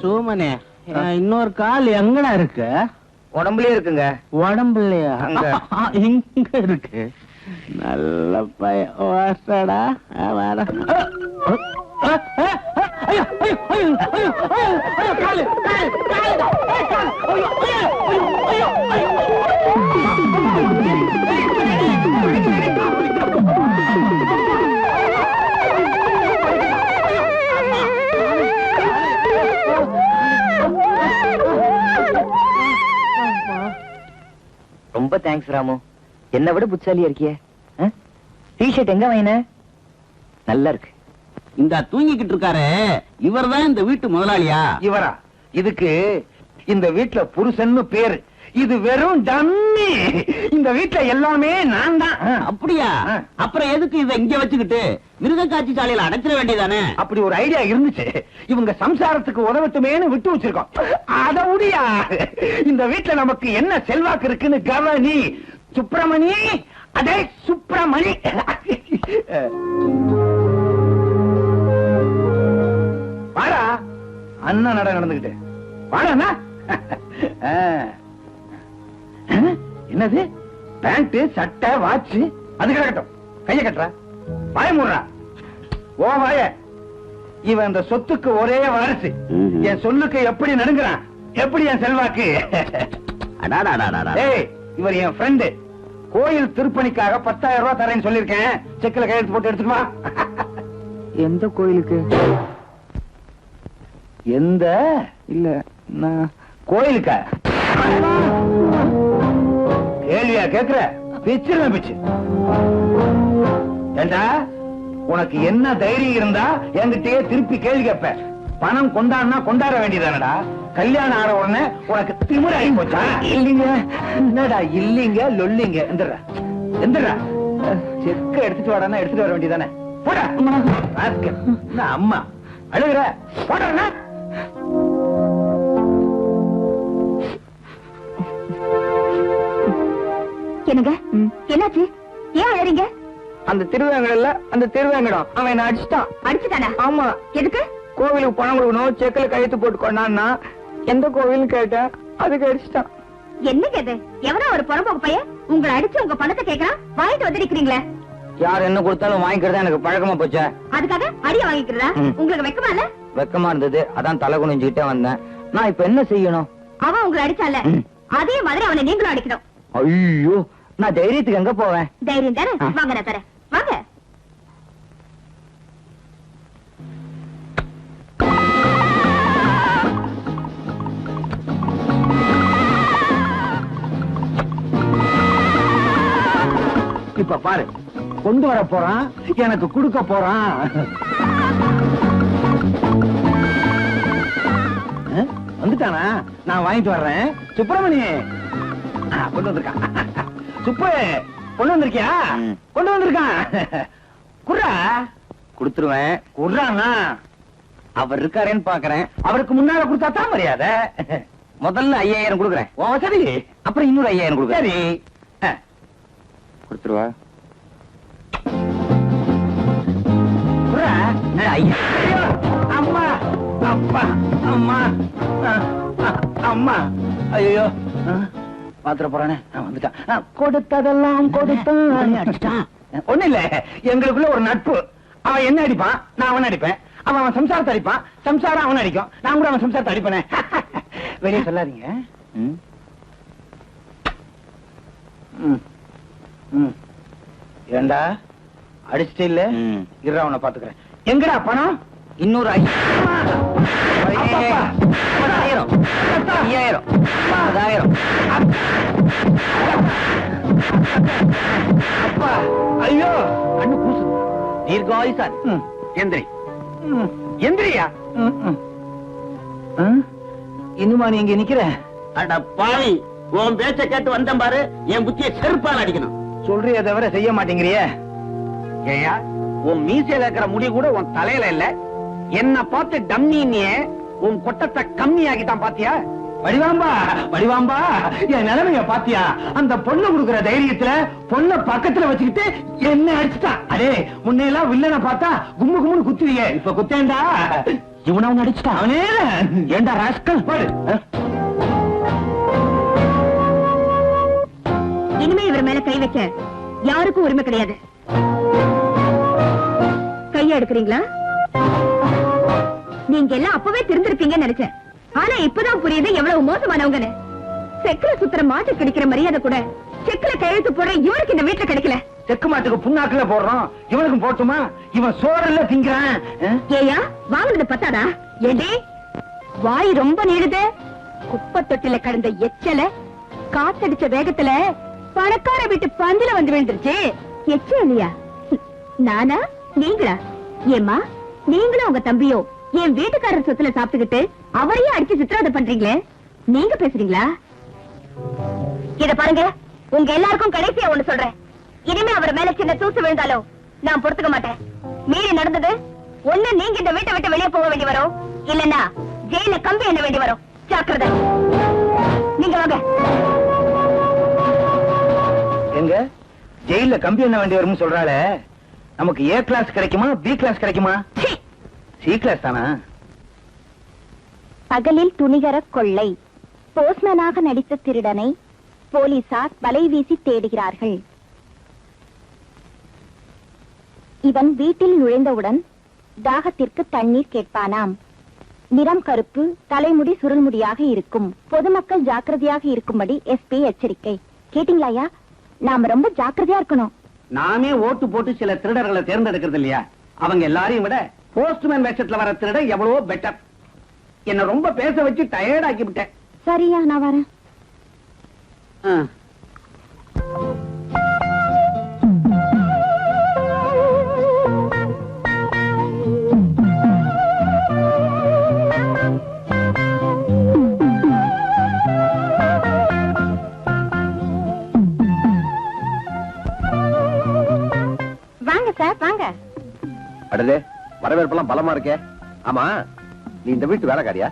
சோமனே, இன்னொரு கால் எங்கடா இருக்கு? உடம்புலயே இருக்குங்க. உடம்புலையா? அங்க. இங்க இருக்கு. நல்ல பையன் வாசடா. வாடா. ஐயோ ஐயோ ஐயோ ஐயோ ஐயோ காலு காலு காலு ஐயோ ஐயோ ஐயோ ரொம்ப தேங்க்ஸ் ராமு. என்ன விட புத்தாலியா இருக்கிய. டிஷர்ட் எங்க வாங்கின? நல்லா இருக்கு. இந்த தூங்கிக்கிட்டு இருக்காரு இவர்தான் இந்த வீட்டு முதலாளியா? இவரா? இதுக்கு இந்த வீட்டுல புருஷன்னு பேரு. இது வெறும் டம்மி. இந்த வீட்டுல எல்லாமே நான் தான். அப்படியா? அப்புறம் எதுக்கு இதை இங்க வச்சுக்கிட்டு மிருக காட்சி சாலையில அடைச்சிட வேண்டியதானே? அப்படி ஒரு ஐடியா இருந்துச்சு. இவங்க சம்சாரத்துக்கு உதவட்டுமேனு விட்டு வச்சிருக்கோம். அத முடியா? இந்த வீட்டுல நமக்கு என்ன செல்வாக்கு இருக்குன்னு கவனி. சுப்பிரமணி, அடே சுப்பிரமணி. வாடா அண்ணா நட நடந்துகிட்டு வாடா. என்னது? பேண்ட், சட்டை, வாட்ச் அது கிடக்கட்டும். கைய கட்டுற, வாய மூடுறா. ஓ வாய. இவன் அந்த சொத்துக்கு ஒரே வாரிசு. என் சொல்லுக்கு எப்படி நடுங்குறான்? எப்படி என் செல்வாக்கு? இவர் என் ஃப்ரெண்டு. கோயில் திருப்பணிக்காக 10,000 ரூபாய் தரேன்னு சொல்லிருக்கேன். செக்ல கையெழுத்து போட்டு எடுத்துக்குமா? எந்த கோயிலுக்கு? எந்த இல்ல கோயிலுக்கா? கேள்வியா கேக்குற? பிச்சிருந்த பிச்சு. ஏண்டா உனக்கு என்ன தைரியம் இருந்தா என்கிட்டயே திருப்பி கேள்வி கேட்ப? பணம் கொண்டாடுனா கொண்டாட வேண்டியதானடா. கல்யாணம் ஆற உடனே உனக்கு திமிர ஆகி போச்சா? இல்லீங்க. என்னடா இல்லீங்க லொல்லிங்க? எந்திரா எந்திரா. செக்க எடுத்துட்டு வாடானா எடுத்துட்டு வர வேண்டியதானே. போடா. அம்மா அழுகுற. போடா. என்னங்க என்னாச்சு? ஏன் அழறீங்க? அந்த திருவேங்கடல்ல அந்த திருவேங்கடம் அவன் என்ன அடிச்சுட்டான். அடிச்சுட்டானா? ஆமா. எதுக்கு? கோவிலுக்கு பணம் கொடுக்கணும், செக்கில கையெழுத்து போட்டு கொண்டான்னா எந்த கோவில்னு கேட்டேன். அதுக்கு அடிச்சுட்டான். என்னங்க இது? எவனோ ஒரு புறம்போக்கு பையன் உங்களை அடிச்சு உங்க பணத்தை கேட்கறான். வாங்கிட்டு வந்து நிக்கிறீங்களே. யார் என்ன கொடுத்தாலும் வாங்கிக்கிறதா எனக்கு பழக்கமா போச்சா? அதுக்காக அடிய வாங்கிக்கிறதா? உங்களுக்கு வெக்கமா இல்ல? வெக்கமா இருந்தது, அதான் தலை குனிஞ்சுக்கிட்டே வந்தேன். நான் இப்ப என்ன செய்யணும்? அவன் உங்களை அடிச்சால அதே மாதிரி அவனை நீங்களும் அடிக்கணும். ஐயோ, நான் தைரியத்துக்கு எங்க போவேன்? தைரியம் தானே? வாங்க நான் தரேன். வாங்க. இப்ப பாரு, கொண்டு வர போறான், எனக்கு கொடுக்க போறான். வந்துட்டானா? நான் வாங்கிட்டு வர்றேன். சுப்பிரமணி கொண்டு வந்திருக்கான். சுப்பு கொண்டு வந்திருக்கியா? கொண்டு வந்திருக்கான். குர்ரா. கொடுத்துருவேன். குர்ரானா? அவர் இருக்காரேன்னு பாக்குறேன். அவருக்கு முன்னால கொடுத்தா தான் மரியாதை. முதல்ல 5000 கொடுக்குறேன். ஓ சரி. அப்புறம் இன்னொரு 5000 கொடுக்குறேன். சரி கொடுத்துருவா. குர்ரா. அம்மா அப்பா அம்மா அம்மா. ஐயோ பாத்திர போறானே. வந்துட்டான். கொடுத்ததெல்லாம் கொடுத்தான். ஒண்ணு இல்ல, எங்களுக்குள்ள ஒரு நட்பு. அவன் என்ன அடிப்பான், நான் அவன் அடிப்பேன். அவன் சம்சாரத்தை அடிப்பான், சம்சாரம் அவன் அடிக்கும். நான் கூட அவன் சம்சாரத்தை அடிப்பேனே. வெளியே சொல்லாதீங்க. ஏண்டா அடிச்சுட்டு இல்ல? இரு, அவனை பாத்துக்கிறேன். எங்கடா பணம்? இன்னொரு 5000. 5000. 10,000. அப்பா ஐயோ கண்ணு கூசு. தீர்காயுசான். எந்திரி. எந்திரியா? இன்னுமா நீ இங்க நிக்கிற? அட பாவி, உன் பேச்ச கேட்டு வந்தேன் பாரு. என் புத்தியை செருப்பால் அடிக்கணும். சொல்றிய தவிர செய்ய மாட்டேங்கிறிய. ஏயா உன் மீசையில இருக்கிற முடி கூட உன் தலையில இல்ல, என்ன பார்த்து டம்மியே உன் கொட்டத்தை கம்மியாகிட்டான் பாத்தியா? வடிவாம்பா வடிவாம்பா, என் நிலைமைய பாத்தியா? அந்த பொண்ணு கொடுக்கிற தைரியத்துல பொண்ண பக்கத்துல வச்சுக்கிட்டு என்ன அடிச்சுட்டான். அடே முன்னையெல்லாம் வில்லனை பார்த்தா கும்மு கும்முன்னு குத்துவீங்க, இப்ப குத்தேன்டா. இவன அவன் அடிச்சுட்டான். அவனே ஏண்டா ராஸ்கல் பாரு. இனிமே இவர் மேல கை வைக்க யாருக்கும் உரிமை கிடையாது. கைய எடுக்கிறீங்களா? நீங்க எல்லாம் அப்பவே தெரிஞ்சிருப்பீங்கன்னு நினைச்சேன். ஆனா இப்பதான் புரியுது எவ்வளவு மோசமானவங்கன்னு. செக்குல சுத்துற மாட்டு கிடைக்கிற மரியாதை கூட செக்குல கையெழுத்து போற இவருக்கு இந்த வீட்டுல கிடைக்கல. செக்கு மாட்டுக்கு புண்ணாக்குல போடுறோம், இவனுக்கும் போட்டுமா? இவன் சோறல்ல திங்கிறான். ஏயா வாங்கினது பத்தாதா? ஏண்டி வாய் ரொம்ப நீடுது. குப்பை தொட்டில கடந்த எச்சல காத்தடிச்ச வேகத்துல பணக்கார வீட்டு பந்தில வந்து விழுந்துருச்சு. எச்ச இல்லையா? நானா நீங்களா? ஏமா நீங்களும் உங்க தம்பியோ என் வீட்டுக்காரர் சொத்துல சாப்பிட்டுக்கிட்டு அவரையும் அடிச்சு சித்திரவதை பண்றீங்களே, நீங்க பேசுறீங்களா? இத பாருங்க, உங்க எல்லாருக்கும் கடைசியா ஒண்ணு சொல்றேன். இனிமே அவர் மேல சின்ன தூசு விழுந்தாலும் நான் பொறுத்துக்க மாட்டேன். மீறி நடந்தது ஒண்ணு நீங்க இந்த வீட்டை விட்டு வெளியே போக வேண்டி வரும், இல்லன்னா ஜெயில கம்பி எண்ண வேண்டி வரும். ஜாக்கிரதை. நீங்க வாங்க. எங்க ஜெயில கம்பி என்ன வேண்டி வரும்னு சொல்றாளே, நமக்கு ஏ கிளாஸ் கிடைக்குமா பி கிளாஸ் கிடைக்குமா? சி கிளாஸ் தானா? பகலில் துணிகர கொள்ளை, போஸ்ட்மேனாக நடித்த திருடனை போலீசார் வலை வீசி தேடுகிறார்கள். இவன் வீட்டில் நுழைந்தவுடன் தாகத்திற்கு தண்ணீர் கேட்பானாம். நிறம் கருப்பு, தலைமுடி சுருள்முடியாக இருக்கும். பொதுமக்கள் ஜாக்கிரதையாக இருக்கும்படி எஸ்பி எச்சரிக்கை. கேட்டீங்களாயா? நாம ரொம்ப ஜாக்கிரதையா இருக்கணும். நாமே ஓட்டு போட்டு சில திருடர்களை தேர்ந்தெடுக்கிறது இல்லையா? அவங்க எல்லாரையும் விட போஸ்ட்மேன் வேஷத்துல வர திருட எவ்வளவோ பெட்டர். என்ன ரொம்ப பேச வச்சு டயர்ட் ஆக்கி விட்டேன். சரியா, நான் வரேன். வாங்க சார், வாங்க. அடடே, வரவேற்பெல்லாம் பலமா இருக்கே. ஆமா, நீ இந்த வீட்டு வேலைக்காரியா?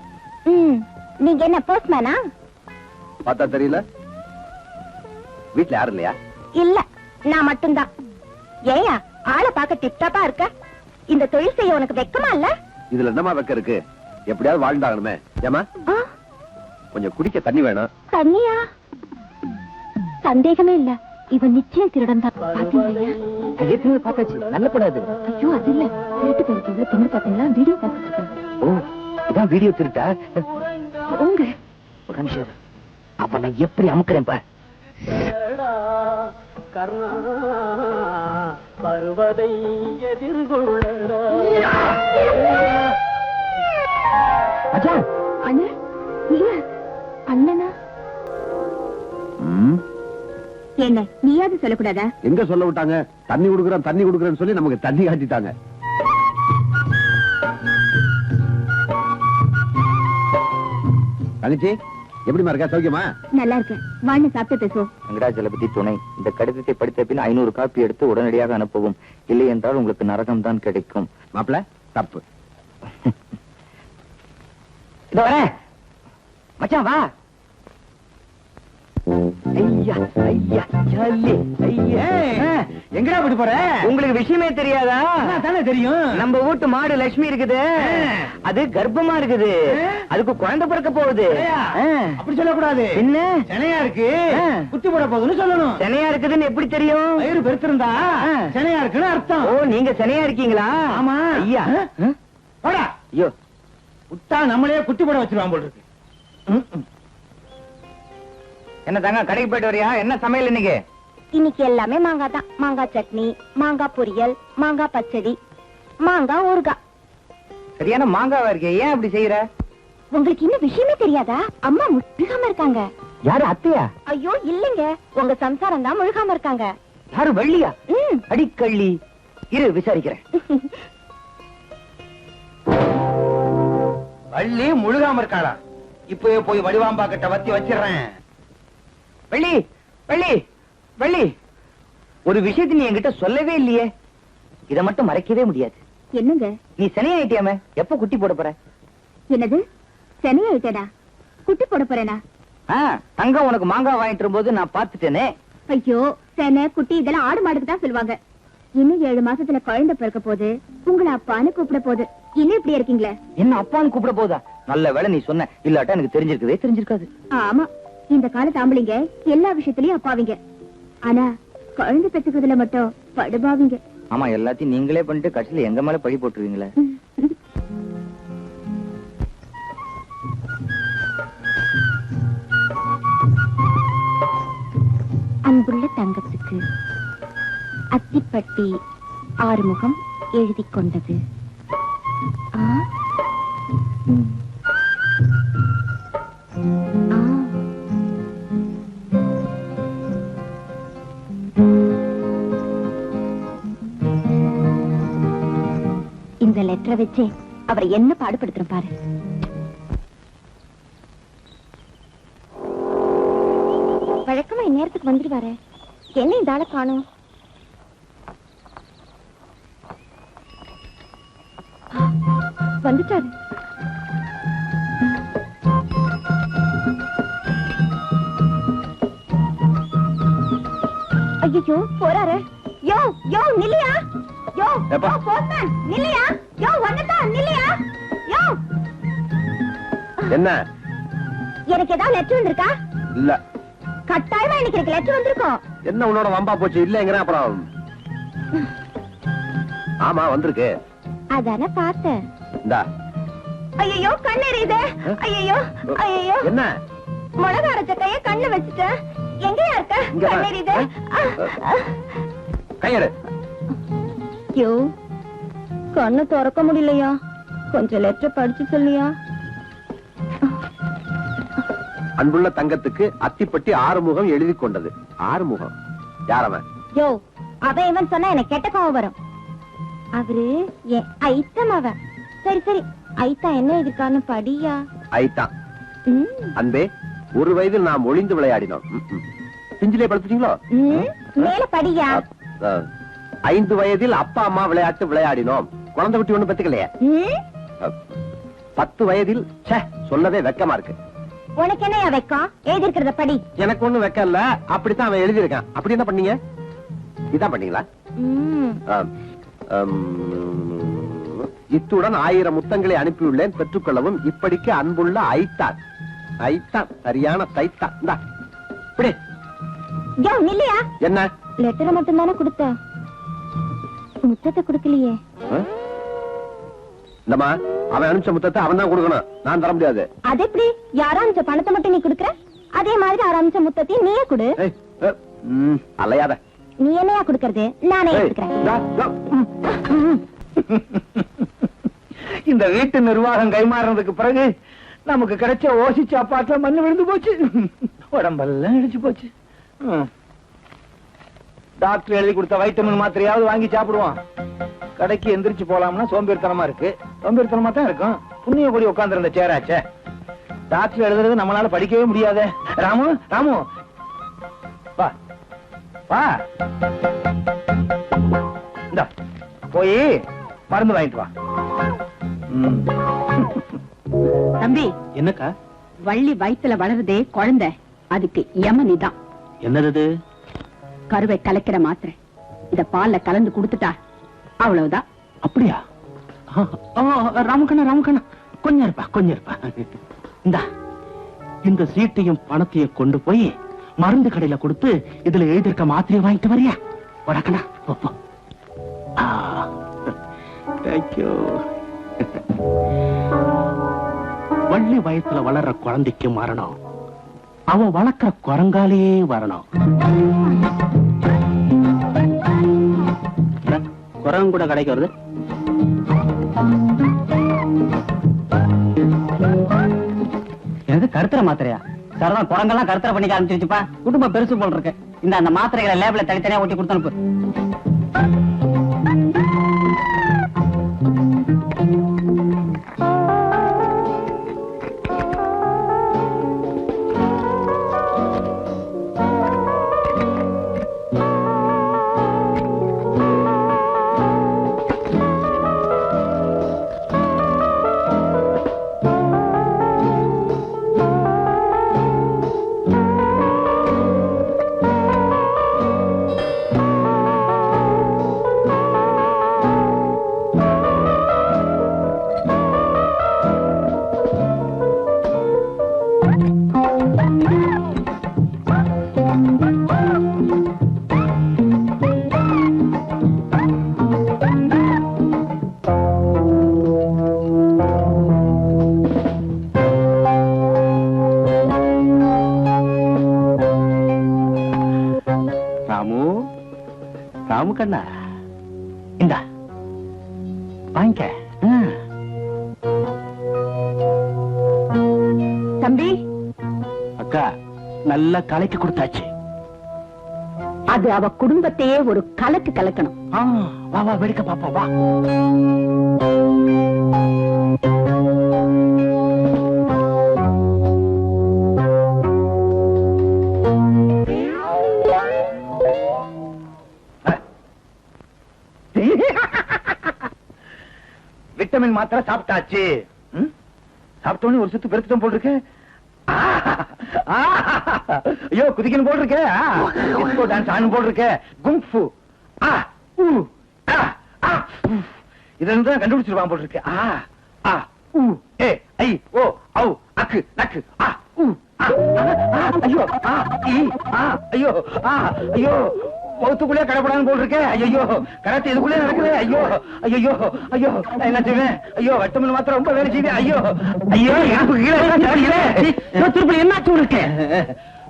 நீங்க என்ன போஸ்ட்மேனா? பார்த்தா தெரியல. வீட்டுல யாரும் இல்லையா? இல்ல, நான் மட்டும்தான். ஏயா ஆளை பார்க்க டிப்டாப்பா இருக்க? இந்த தொழில் செய்ய உனக்கு வெக்கமா இல்ல? இதுல என்னமா வெக்க இருக்கு? எப்படியாவது வாழ்ந்தாகணுமே. ஏமா கொஞ்சம் குடிக்க தண்ணி வேணும். தண்ணியா? சந்தேகமே இல்ல, இவன் நிச்சயம் திருடன் தான். பார்த்தாச்சு, நல்ல படம் அது. ஐயோ அது இல்ல, திருட்டு பேருக்கு தின்னு பாத்தீங்களா? வீடியோ பார்த்துட்டு. ஓ, இதான் வீடியோ திருட்டா? உங்க ஒரு நிமிஷம், அப்ப நான் எப்படி அமுக்கிறேன் பார். பருவதை எதிர்கொள்ள அண்ணா, நீங்க அண்ணனா? என்ன நீயாவது சொல்லக்கூடாதா? எங்க சொல்ல விட்டாங்க? தண்ணி குடுக்குறேன் தண்ணி குடுக்குறேன்னு சொல்லி நமக்கு தண்ணி காட்டிட்டாங்க. தங்கச்சி எப்படிமா இருக்கா? சௌக்கியமா? நல்லா இருக்கேன். வாங்க சாப்பிட்டு பேசுவோம். வெங்கடாஜலபதி துணை, இந்த கடிதத்தை படித்த பின் 500 காப்பி எடுத்து உடனடியாக அனுப்பவும். இல்லை என்றால் உங்களுக்கு நரகம் தான் கிடைக்கும். மாப்பிள்ள தப்பு. இதோ வரேன். மச்சான் வா. ஐயா ஐயா ஜாலி ஐயா. எங்கடா போட்டு போற? உங்களுக்கு விஷயமே தெரியாதா? தானே தெரியும். நம்ம வீட்டு மாடு லட்சுமி இருக்குது, அது கர்ப்பமா இருக்குது. அதுக்கு குழந்தை பிறக்க போகுது. அப்படி சொல்லக்கூடாது. என்ன சென்னையா இருக்கு, குட்டி போட போகுதுன்னு சொல்லணும். சென்னையா இருக்குதுன்னு எப்படி தெரியும்? வயிறு பெருத்திருந்தா சென்னையா இருக்குன்னு அர்த்தம். ஓ, நீங்க சென்னையா இருக்கீங்களா? ஆமா. ஐயா போடா. ஐயோ, விட்டா நம்மளே குட்டி போட வச்சிருவான் போல் இருக்கு. என்ன தாங்க, கடைக்கு போயிட்டு வரியா? என்ன சமையல் இன்னைக்கு? இன்னைக்கு எல்லாமே மாங்காய் தான். மாங்காய் சட்னி, மாங்காய் பொரியல், மாங்காய் பச்சடி, மாங்காய் ஊறுகாய். சரியான மாங்காவா இருக்கே, ஏன் அப்படி செய்யற? உங்களுக்கு இன்னும் விஷயமே தெரியாதா? அம்மா முழுகாம இருக்காங்க. யாரு, அத்தையா? ஐயோ இல்லைங்க, உங்க சம்சாரம் தான் முழுகாம இருக்காங்க. யாரு, வள்ளியா? அடிக்கள்ளி. இரு விசாரிக்கிறேன். வள்ளி முழுகாம இருக்காளா? இப்பவே போய் வடிவாம்பா கிட்ட வத்தி வச்சிடுறேன். வள்ளி வள்ளி வள்ளி ஒரு விஷயத்தை நீ என்கிட்ட சொல்லவே இல்லையே. இத மட்டும் மறைக்கவே முடியாது. என்னங்க? நீ சனியாயிட்டியாமே, எப்ப குட்டி போட போற? என்னது சனியாயிட்டேனா? குட்டி போட போறேனா? தங்கம் உனக்கு மாங்காய் வாங்கிட்டு வரும்போது நான் பாத்துட்டேனே. ஐயோ, செனை குட்டி இதெல்லாம் ஆடு மாடுக்கு தான் சொல்லுவாங்க. இன்னும் 7 மாசத்துல குழந்தை பிறக்க போது, உங்களை அப்பான்னு கூப்பிட போகுது. இன்னும் இப்படி இருக்கீங்களே. என்ன அப்பான்னு கூப்பிட போதா? நல்ல வேளை நீ சொன்ன, இல்லாட்டா எனக்கு தெரிஞ்சிருக்காது. ஆமா, இந்த காலத்து ஆம்பளைங்க எல்லா விஷயத்திலயும் அப்பாவிங்க. ஆனா குழந்தை பெற்றுக்கிறதுல மட்டும் படுபாவிங்க. ஆமா, எல்லாத்தையும் நீங்களே பண்ணிட்டு கடைசியில எங்க மேல பழி போட்டுருவீங்களே. அன்புள்ள தங்கத்துக்கு அத்திப்பட்டி ஆறுமுகம் எழுதி கொண்டது. இந்த லெட்டரை வச்சு அவரை என்ன பாடுபடுத்துற பாரு. வழக்கமா இந்நேரத்துக்கு வந்துடுவாரு, என்ன இந்த ஆளை காணோம்? வந்துட்டாரு. ஐயோ, போறாரு. யோ யோ நில்லையா? யோ போஸ்ட்மேன் நில்லையா? யோ வந்துட்டா நில்லையா? யோ என்ன? எனக்கு ஏதாவது லெட்டர் வந்திருக்கா? இல்ல. கட்டாயமா எனக்கு லெட்டர் வந்திருக்கும். என்ன உன்னோட வம்பா போச்சு? இல்லங்கிற அப்புறம். ஆமா வந்திருக்கு. அதானே பார்த்தேன். இந்தா. ஐயோ கண்ணு எரியுது. ஐயோ ஐயோ. என்ன? மிளகா அரைச்ச கைய கண்ணு வச்சுட்டேன். எங்கயா இருக்க? கண்ணு எரியுது. கையெடு. யோ, கண்ணு திறக்க முடியலையா? கொஞ்சம் லெட்டர் படிச்சு சொல்லியா? அன்புள்ள தங்கத்துக்கு அத்திப்பட்டி ஆறுமுகம் எழுதி கொண்டது. ஆறுமுகம் யாரவன்? யோ, அவன் இவன் சொன்னா எனக்கு கெட்ட கோவம் வரும். அவரு என் ஐத்தம் அவன். சரி சரி, ஐத்தா என்ன எதிர்க்கான்னு படியா. ஐத்தா. அன்பே, 1 வயதில் நாம் ஒளிந்து விளையாடினோம். பிஞ்சிலே படுத்துட்டீங்களோ? மேல படியா. 5 வயதில் அப்பா அம்மா விளையாட்டு விளையாடினோம். குழந்தை குட்டி ஒண்ணு பெத்துக்கலையே. 10 வயதில் சொல்லவே வெக்கமா இருக்கு. உனக்கு என்ன வெக்கம்? எழுதி இருக்கிறத படி. எனக்கு ஒண்ணு வெக்கம் இல்ல, அப்படித்தான் அவன் எழுதி இருக்கான். அப்படி என்ன பண்ணீங்க? இதான் பண்ணீங்களா? இத்துடன் 1000 முத்தங்களை அனுப்பியுள்ளேன், பெற்றுக்கொள்ளவும். இப்படிக்கு அன்புள்ள ஐத்தான். ஐத்தான் சரியான தைத்தான். இந்தா இப்படி. இல்லையா? என்ன? லெட்டரை மட்டும் தானே கொடுத்த, முத்தத்தை கொடுக்கலையே. இந்தமா, அவன் அனுப்பிச்ச முத்தத்தை அவன் தான் கொடுக்கணும், நான் தர முடியாது. அது எப்படி? யாரா அனுப்பிச்ச பணத்தை மட்டும் நீ கொடுக்கற? அதே மாதிரி ஆரம்பிச்ச முத்தத்தையும் நீயே கொடு. அலையாத. நீ என்னையா கொடுக்கறது? நானே எடுத்துக்கிறேன். இந்த வீட்டு நிர்வாகம் கைமாறினதுக்கு பிறகு நமக்கு கிடைச்ச ஓசி சாப்பாட்டுல மண்ணு விழுந்து போச்சு, உடம்பெல்லாம் இடிச்சு போச்சு. டாக்டர் எழுதி கொடுத்த வைட்டமின் மாத்திரையாவது வாங்கி சாப்பிடுவான். கடைக்கு எந்திரிச்சு போலாம்னா சோம்பேறித்தனமா இருக்கு. சோம்பேறித்தனமா தான் இருக்கும். புண்ணிய கூடி உட்கார்ந்து இருந்த சேராச்சே. டாக்டர் எழுதுறது நம்மளால படிக்கவே முடியாத. ராமு ராமு வா வா, இந்த போய் மருந்து வாங்கிட்டு வா. தம்பி. என்னக்கா? வள்ளி வயித்துல வளருதே குழந்தை, அதுக்கு யமனிதான். என்னது? கருவை கலக்கிற மாத்திரை. இத பால்ல கலந்து கொடுத்துட்டா அவ்வளவுதான். அப்படியா? ராமகண்ணா ராமகண்ணா, கொஞ்சம் இருப்பா. இந்த சீட்டையும் பணத்தையும் கொண்டு போய் மருந்து கடையில கொடுத்து இதுல எழுதிருக்க மாத்திரையை வாங்கிட்டு வரியா? வடக்கண்ணா. தேங்க்யூ. வள்ளி வயத்துல வளர்ற குழந்தைக்கு மரணம், அவன் வளர்க்கிற குரங்காலே வரணும். குரங்கு கூட கடைக்கு வருது. எனக்கு கருத்துற மாத்திரையா? சரதான் குரங்கெல்லாம் கருத்தரை பண்ணிக்க ஆரம்பிச்சிருச்சுப்பா. குடும்பம் பெருசு போல் இருக்கு. இந்த அந்த மாத்திரைகளை லேபிள தனித்தனியா ஒட்டி கொடுத்து அனுப்பு. ராமு கண்ணா இந்தா வாங்க. தம்பி, அக்கா நல்லா கலைக்கு கொடுத்தாச்சு. அது அவ குடும்பத்தையே ஒரு கலக்கு கலக்கணும். வா வா வெடிக்க பாப்பா வா. விட்டமின் மாத்திரை சாப்பிட்டாச்சு. சாப்பிட்டோன்னு ஒரு சுத்து பெருத்துட்டோம் போல் இருக்கு. ஐயோ குதிக்கணும் போல் இருக்கு. டான்ஸ் ஆனும் போல் இருக்கு. குங்ஃபு இதுல தான் கண்டுபிடிச்சிருவான் போல் இருக்கு. அக்கு நக்கு ஐயோ ஐயோ ஐயோ பௌத்துக்குள்ளே கடப்படான்னு போல் இருக்கே. ஐயோ கராத்தே இதுக்குள்ளே நடக்குது. ஐயோ ஐயோ ஐயோ என்ன செய்வேன்? ஐயோ வட்டமில் மாத்திரம் ரொம்ப வேலை செய்வேன். ஐயோ ஐயோ திருப்பி என்னாச்சு இருக்கு?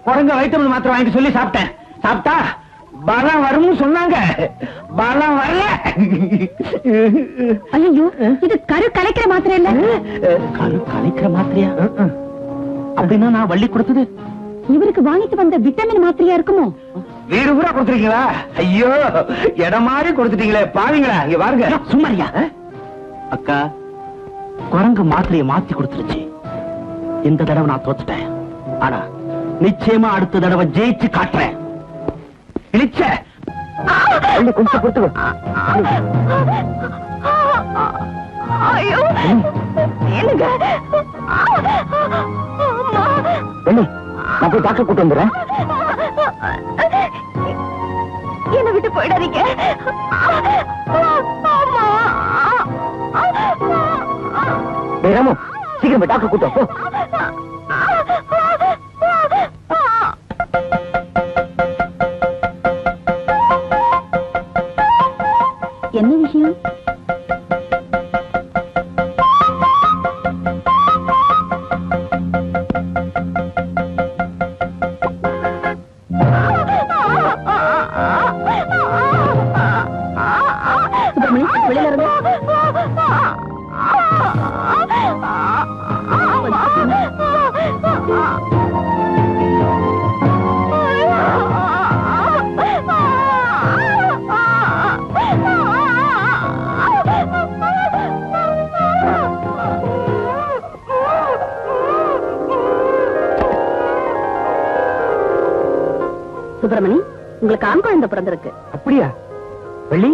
குரங்க வைட்டமின் மாத்திரம் வாங்கிட்டு சொல்லி சாப்பிட்டேன். சாப்பிட்டா பலம் வரும்னு சொன்னாங்க. பலம் வரல. ஐயோ, இது கரு கலைக்கிற மாத்திரை இல்ல. கரு கலைக்கிற மாத்திரையா? அப்படின்னா நான் வள்ளி கொடுத்தது இவருக்கு வாங்கிட்டு வந்த விட்டமின் மாத்திரையா இருக்குமோ? வீடு கூட கொடுத்துருக்கீங்களா? ஐயோ இடம் மாதிரி கொடுத்துட்டீங்களே பாவீங்களா. இங்க பாருங்க. சும்மாரியா அக்கா, குரங்கு மாத்திரையை மாத்தி கொடுத்துருச்சு. இந்த தடவை நான் தோத்துட்டேன். ஆனா நிச்சயமா அடுத்த தடவை ஜெயிச்சு காட்டுறேன். இழிச்ச கொஞ்சம் கொடுத்து. ஐயோ என்னங்க நான் போய் டாக்டர் கூட்டு வந்துடுறேன். என்ன விட்டு போயிடாதீங்க. ராமு சீக்கிரம் போய் டாக்டர் கூட்டு போ. என்ன விஷயம்? வெளியில இருந்து சுப்பிரமணி, உங்களுக்கு ஆண் குழந்தை பிறந்திருக்கு. அப்படியா? வெள்ளி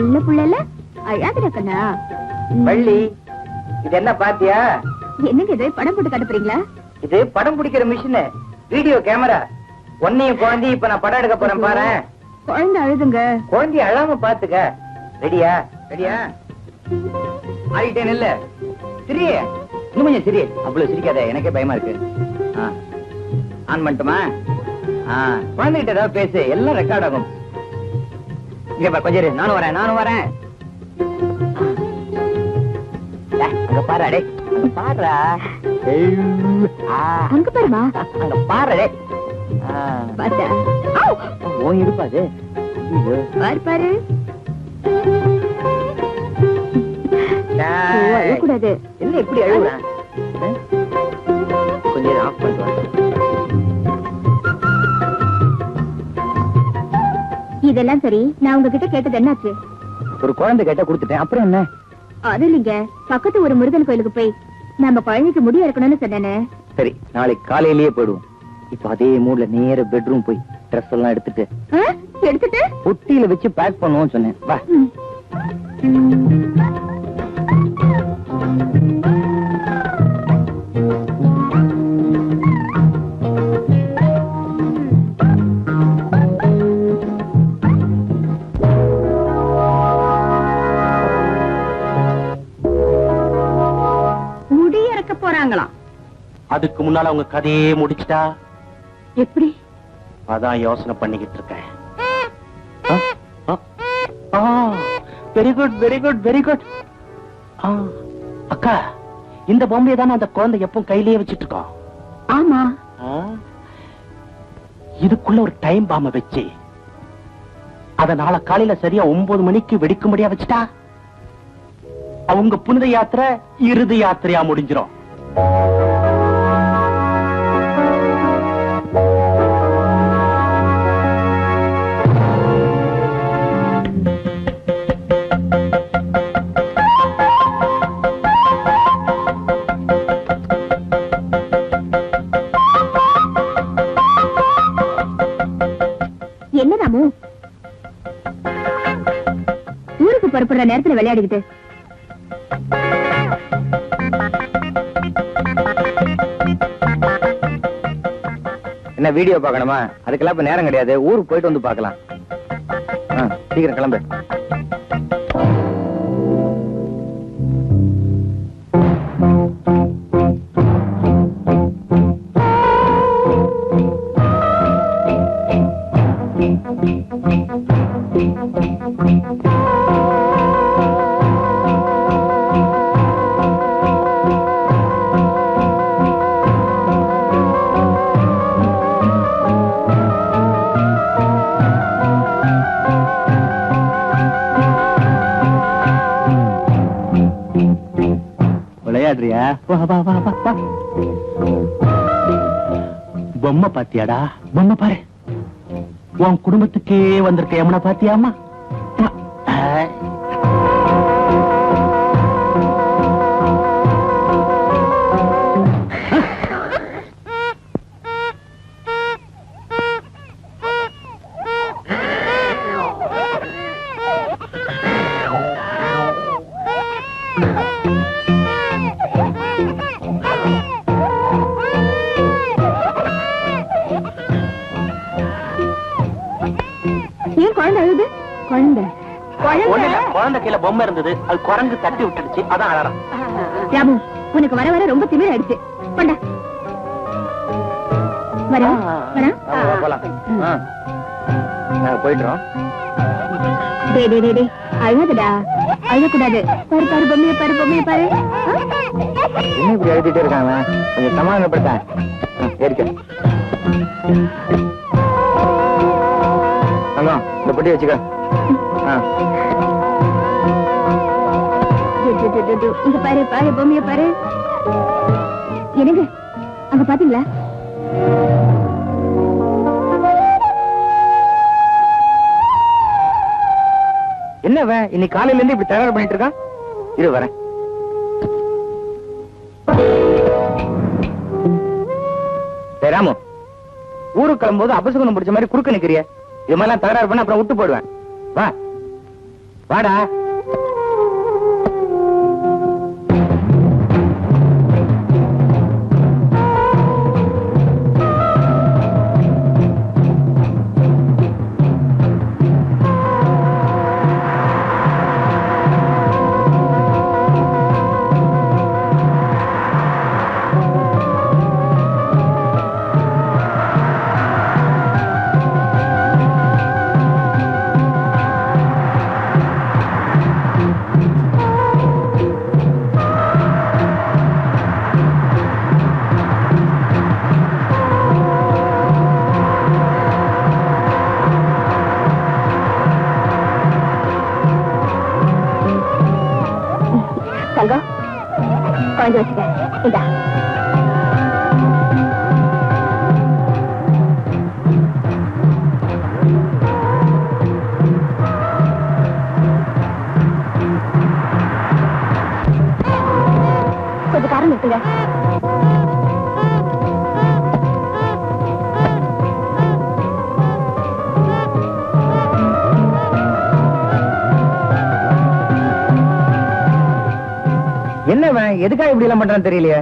நல்ல புள்ளல அழாதுல கண்ணா. வள்ளி இது என்ன பாத்தியா? என்னங்க இது படம் போட்டு காட்டுறீங்களா? இது படம் பிடிக்கிற மிஷின், வீடியோ கேமரா. ஒன்னையும் குழந்தை இப்ப நான் படம் எடுக்க போறேன் பாரு. குழந்தை அழுதுங்க. குழந்தைய அழாம பாத்துக்க. ரெடியா? ரெடியா? ஆயிட்டேன் இல்ல சிரி. இன்னும் கொஞ்சம் சிரி. அவ்வளவு சிரிக்காத, எனக்கே பயமா இருக்கு. ஆன் பண்ணட்டுமா? குழந்தைகிட்ட ஏதாவது பேசு, எல்லாம் ரெக்கார்ட் ஆகும். கொஞ்சம் நானும் வரேன், நானும் வரேன். அங்க பாரு. அடே அங்க பாருடா. அங்க பாருமா. அங்க பாரு. பாத்தா ஓ இருப்பாது. பாரு பாரு. அழக்கூடாது. என்ன இப்படி அழுகுறேன்? கொஞ்சம் ஆஃப் பண்ணுவாங்க. இதெல்லாம் சரி, நான் உங்ககிட்ட கேட்டது என்னாச்சு? ஒரு குழந்தை கேட்ட கொடுத்துட்டேன். அப்புறம் என்ன? அது இல்லைங்க, பக்கத்து ஒரு முருகன் கோயிலுக்கு போய் நம்ம குழந்தைக்கு முடி இறக்கணும்னு சொன்னேனே. சரி, நாளைக்கு காலையிலேயே போயிடுவோம். இப்ப அதே மூட்ல நேர பெட்ரூம் போய் ட்ரெஸ் எல்லாம் எடுத்துட்டு பொட்டியில வச்சு பேக் பண்ணுவோம் சொன்னேன். வா. பார்க்க போறாங்களாம். அதுக்கு முன்னால அவங்க கதையே முடிச்சிட்டா எப்படி? அதான் யோசனை பண்ணிக்கிட்டு இருக்கேன். Very good very good very good. அக்கா, இந்த பொம்மையை தானே அந்த குழந்தை எப்பவும் கையிலேயே வச்சிட்டு இருக்கோம். ஆமா. இதுக்குள்ள ஒரு டைம் பாம்ப வச்சு அத நாளை காலையில சரியா 9 மணிக்கு வெடிக்கும்படியா வச்சுட்டா அவங்க புனித யாத்திரை இறுதி யாத்திரையா முடிஞ்சிடும். என்ன ராமு, ஊருக்கு புறப்படுற நேரத்துல விளையாடிக்கிட்டு? என்ன வீடியோ பார்க்கணுமா? அதுக்கெல்லாம் இப்ப நேரம் கிடையாது. ஊருக்கு போயிட்டு வந்து பார்க்கலாம். சீக்கிரம் கிளம்பு. விளையாடுறியா? வா வா வா வா வா. பொம்மை பாத்தியாடா? பொம்மை பாரு. உன் குடும்பத்துக்கே வந்திருக்க யமுனை பாத்தியாமா? ஏன் குழந்தை அழுது? குழந்தை குழந்தை கையில பொம்மை இருந்தது, அது குரங்கு தட்டி விட்டுடுச்சு, அதான் அழறான். ராமு, உனக்கு வர வர ரொம்ப திமிர் ஆயிடுச்சு. கொண்டா வரா வரா. போலாம். நாங்க போயிட்டுறோம். டே டே டே டே, அழுகாதடா, அழக்கூடாது. பாரு பாரு பொம்மையை பாரு, பொம்மையை பாரு. என்ன இப்படி எழுதிட்டே இருக்காங்க? கொஞ்சம் சமாதானப்படுத்த. ஏறிக்க. இந்த பொட்டி வச்சுக்க. இங்க பாரு பாரு, பொம்மையை பாரு. என்னங்க அங்க பாத்தீங்களா? என்னவ இன்னைக்கு காலையில இருந்து இப்படி தயார் பண்ணிட்டு இருக்கான்? இரு வரேன். ராமு, ஊருக்கு கிளம்பும்போது அபசகுணம் பிடிச்ச மாதிரி குறுக்க நிக்கிறிய. இது மாதிரிலாம் தகராறு பண்ண அப்புறம் விட்டு போடுவேன். வா வாடா. தங்கம், குழந்தை வச்சுக்க. இதா கொஞ்சம் காரம் இருக்குங்க. என்னவன் எதுக்காக இப்படி எல்லாம் பண்றான்னு தெரியலையே.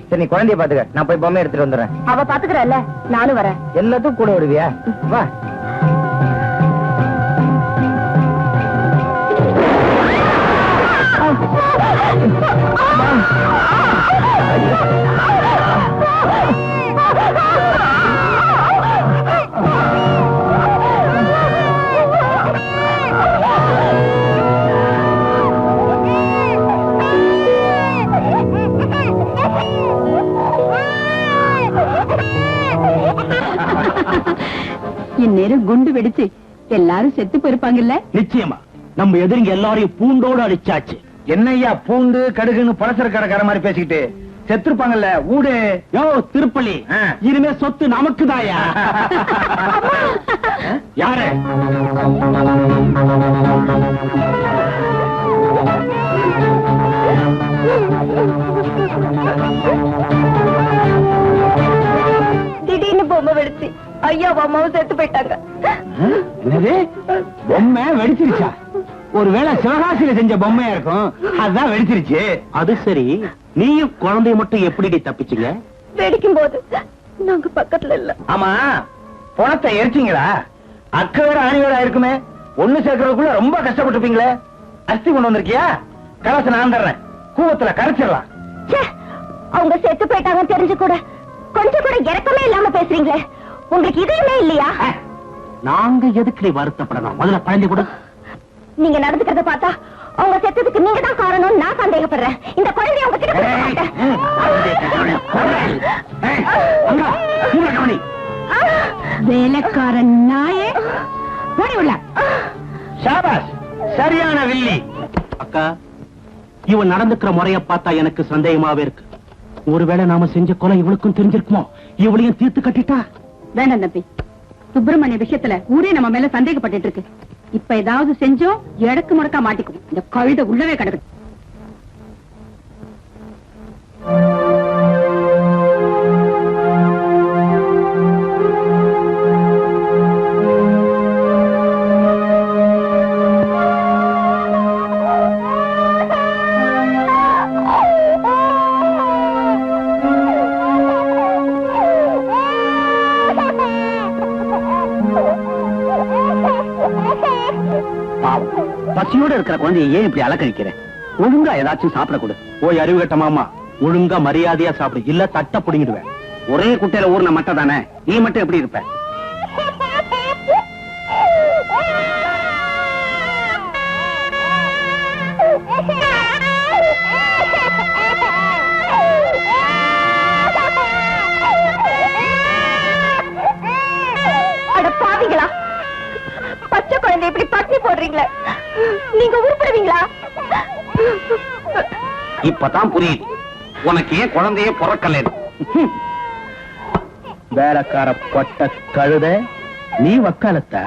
சரி நீ குழந்தைய பாத்துக்க, நான் போய் பொம்மை எடுத்துட்டு வந்துடுறேன். அவ பாத்துக்கிறல்ல, நானும் வரேன். எல்லாத்துக்கும் கூட வருவியா? வா. இந்நேரம் குண்டு வெடிச்சு எல்லாரும் செத்து போயிருப்பாங்கல்ல. நிச்சயமா நம்ம எதிரிங்க எல்லாரையும் பூண்டோடு அடிச்சாச்சு. என்னய்யா பூண்டு கடுகுன்னு பலசர கடைக்கார மாதிரி பேசிக்கிட்டு செத்துருப்பாங்கல்ல ஊடு. யோ திருப்பள்ளி, இனிமே சொத்து நமக்குதாயா? யாரு? திடீர்னு பொம்மை வெடிச்சு ஐயாவும் அம்மாவும் செத்து போயிட்டாங்க. என்னது பொம்மை வெடிச்சிருச்சா? ஒருவேளை சிவகாசியில செஞ்ச பொம்மையா இருக்கும், அதுதான் வெடிச்சிருச்சு. அது சரி, நீயும் குழந்தைய மட்டும் எப்படி தப்பிச்சீங்க? வெடிக்கும் போது நாங்க பக்கத்துல இல்ல. ஆமா, பணத்தை எரிச்சிங்களா? அக்க வேற ஆணி வேற இருக்குமே, ஒண்ணு சேர்க்கறதுக்குள்ள ரொம்ப கஷ்டப்பட்டுப்பீங்களே. அஸ்தி கொண்டு வந்திருக்கியா? கலச நான் தர்றேன், கூவத்துல கரைச்சிடலாம். அவங்க செத்து போயிட்டாங்கன்னு தெரிஞ்சு கூட கொஞ்சம் கூட இறக்கமே இல்லாம பேசுறீங்களே, உங்களுக்கு இதயமே இல்லையா? நாங்க எதுக்கு நீ வருத்தப்படணும்? முதல்ல குழந்தை கூட. நீங்க நடந்துக்கிறத பார்த்தா அவங்க செத்ததுக்கு நீங்க தான் காரணம் நான் சந்தேகப்படுறேன். இந்த குழந்தைய உங்க கிட்ட கொடுக்க மாட்டேன். வேலைக்காரன் நாயே, ஓடி உள்ள. ஷாபாஷ், சரியான வில்லி. அக்கா, இவன் நடந்துக்கிற முறைய பார்த்தா எனக்கு சந்தேகமாவே இருக்கு. ஒருவேளை நாம செஞ்ச கொலை இவளுக்கும் தெரிஞ்சிருக்குமோ? இவளையும் தீர்த்து கட்டிட்டா? வேண்டாம் தம்பி, சுப்பிரமணிய விஷயத்துல ஊரே நம்ம மேல சந்தேகப்பட்டு இருக்கு. இப்ப ஏதாவது செஞ்சோம் எடக்கு முடக்கா மாட்டிக்கும். இந்த கழுதை உள்ளவே கிடக்கு. பசியோட இருக்கிற குழந்தைய ஏன் இப்படி அலக்கழிக்கிற? ஒழுங்கா ஏதாச்சும் சாப்பிட கொடு. ஓய் அறிவு கட்ட மாமா, ஒழுங்கா மரியாதையா சாப்பிடு, இல்ல தட்ட புடிங்கிடுவேன். ஒரே குட்டையில ஊர்ன மட்டை தானே, நீ மட்டும் எப்படி இருப்ப? அட பாவிங்களா, பச்சை குழந்தை இப்படி பட்டி போடுறீங்களே, நீங்க உருப்படுவீங்களா? இப்பதான் புரியுது உனக்கு ஏன் குழந்தையே பிறக்கல. வேலைக்கார பட்ட கழுத, நீ வக்காலத்த.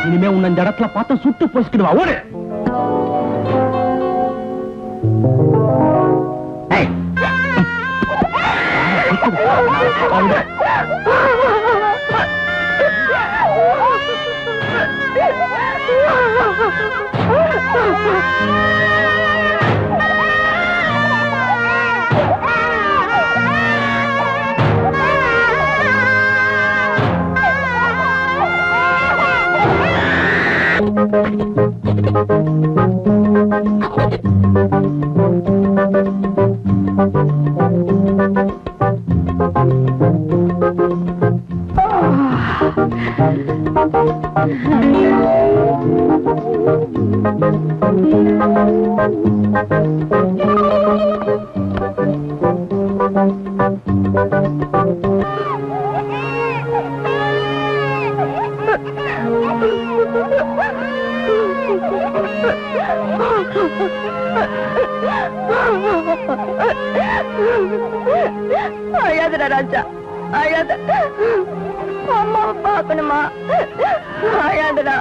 இனிமே உன்னை இந்த இடத்துல பார்த்தா சுட்டு போச்சுக்கிடுவா. ஓடு. அழாதடா ராஜா, அழாத. அம்மாவை பார்க்கணுமா? அழாதடா.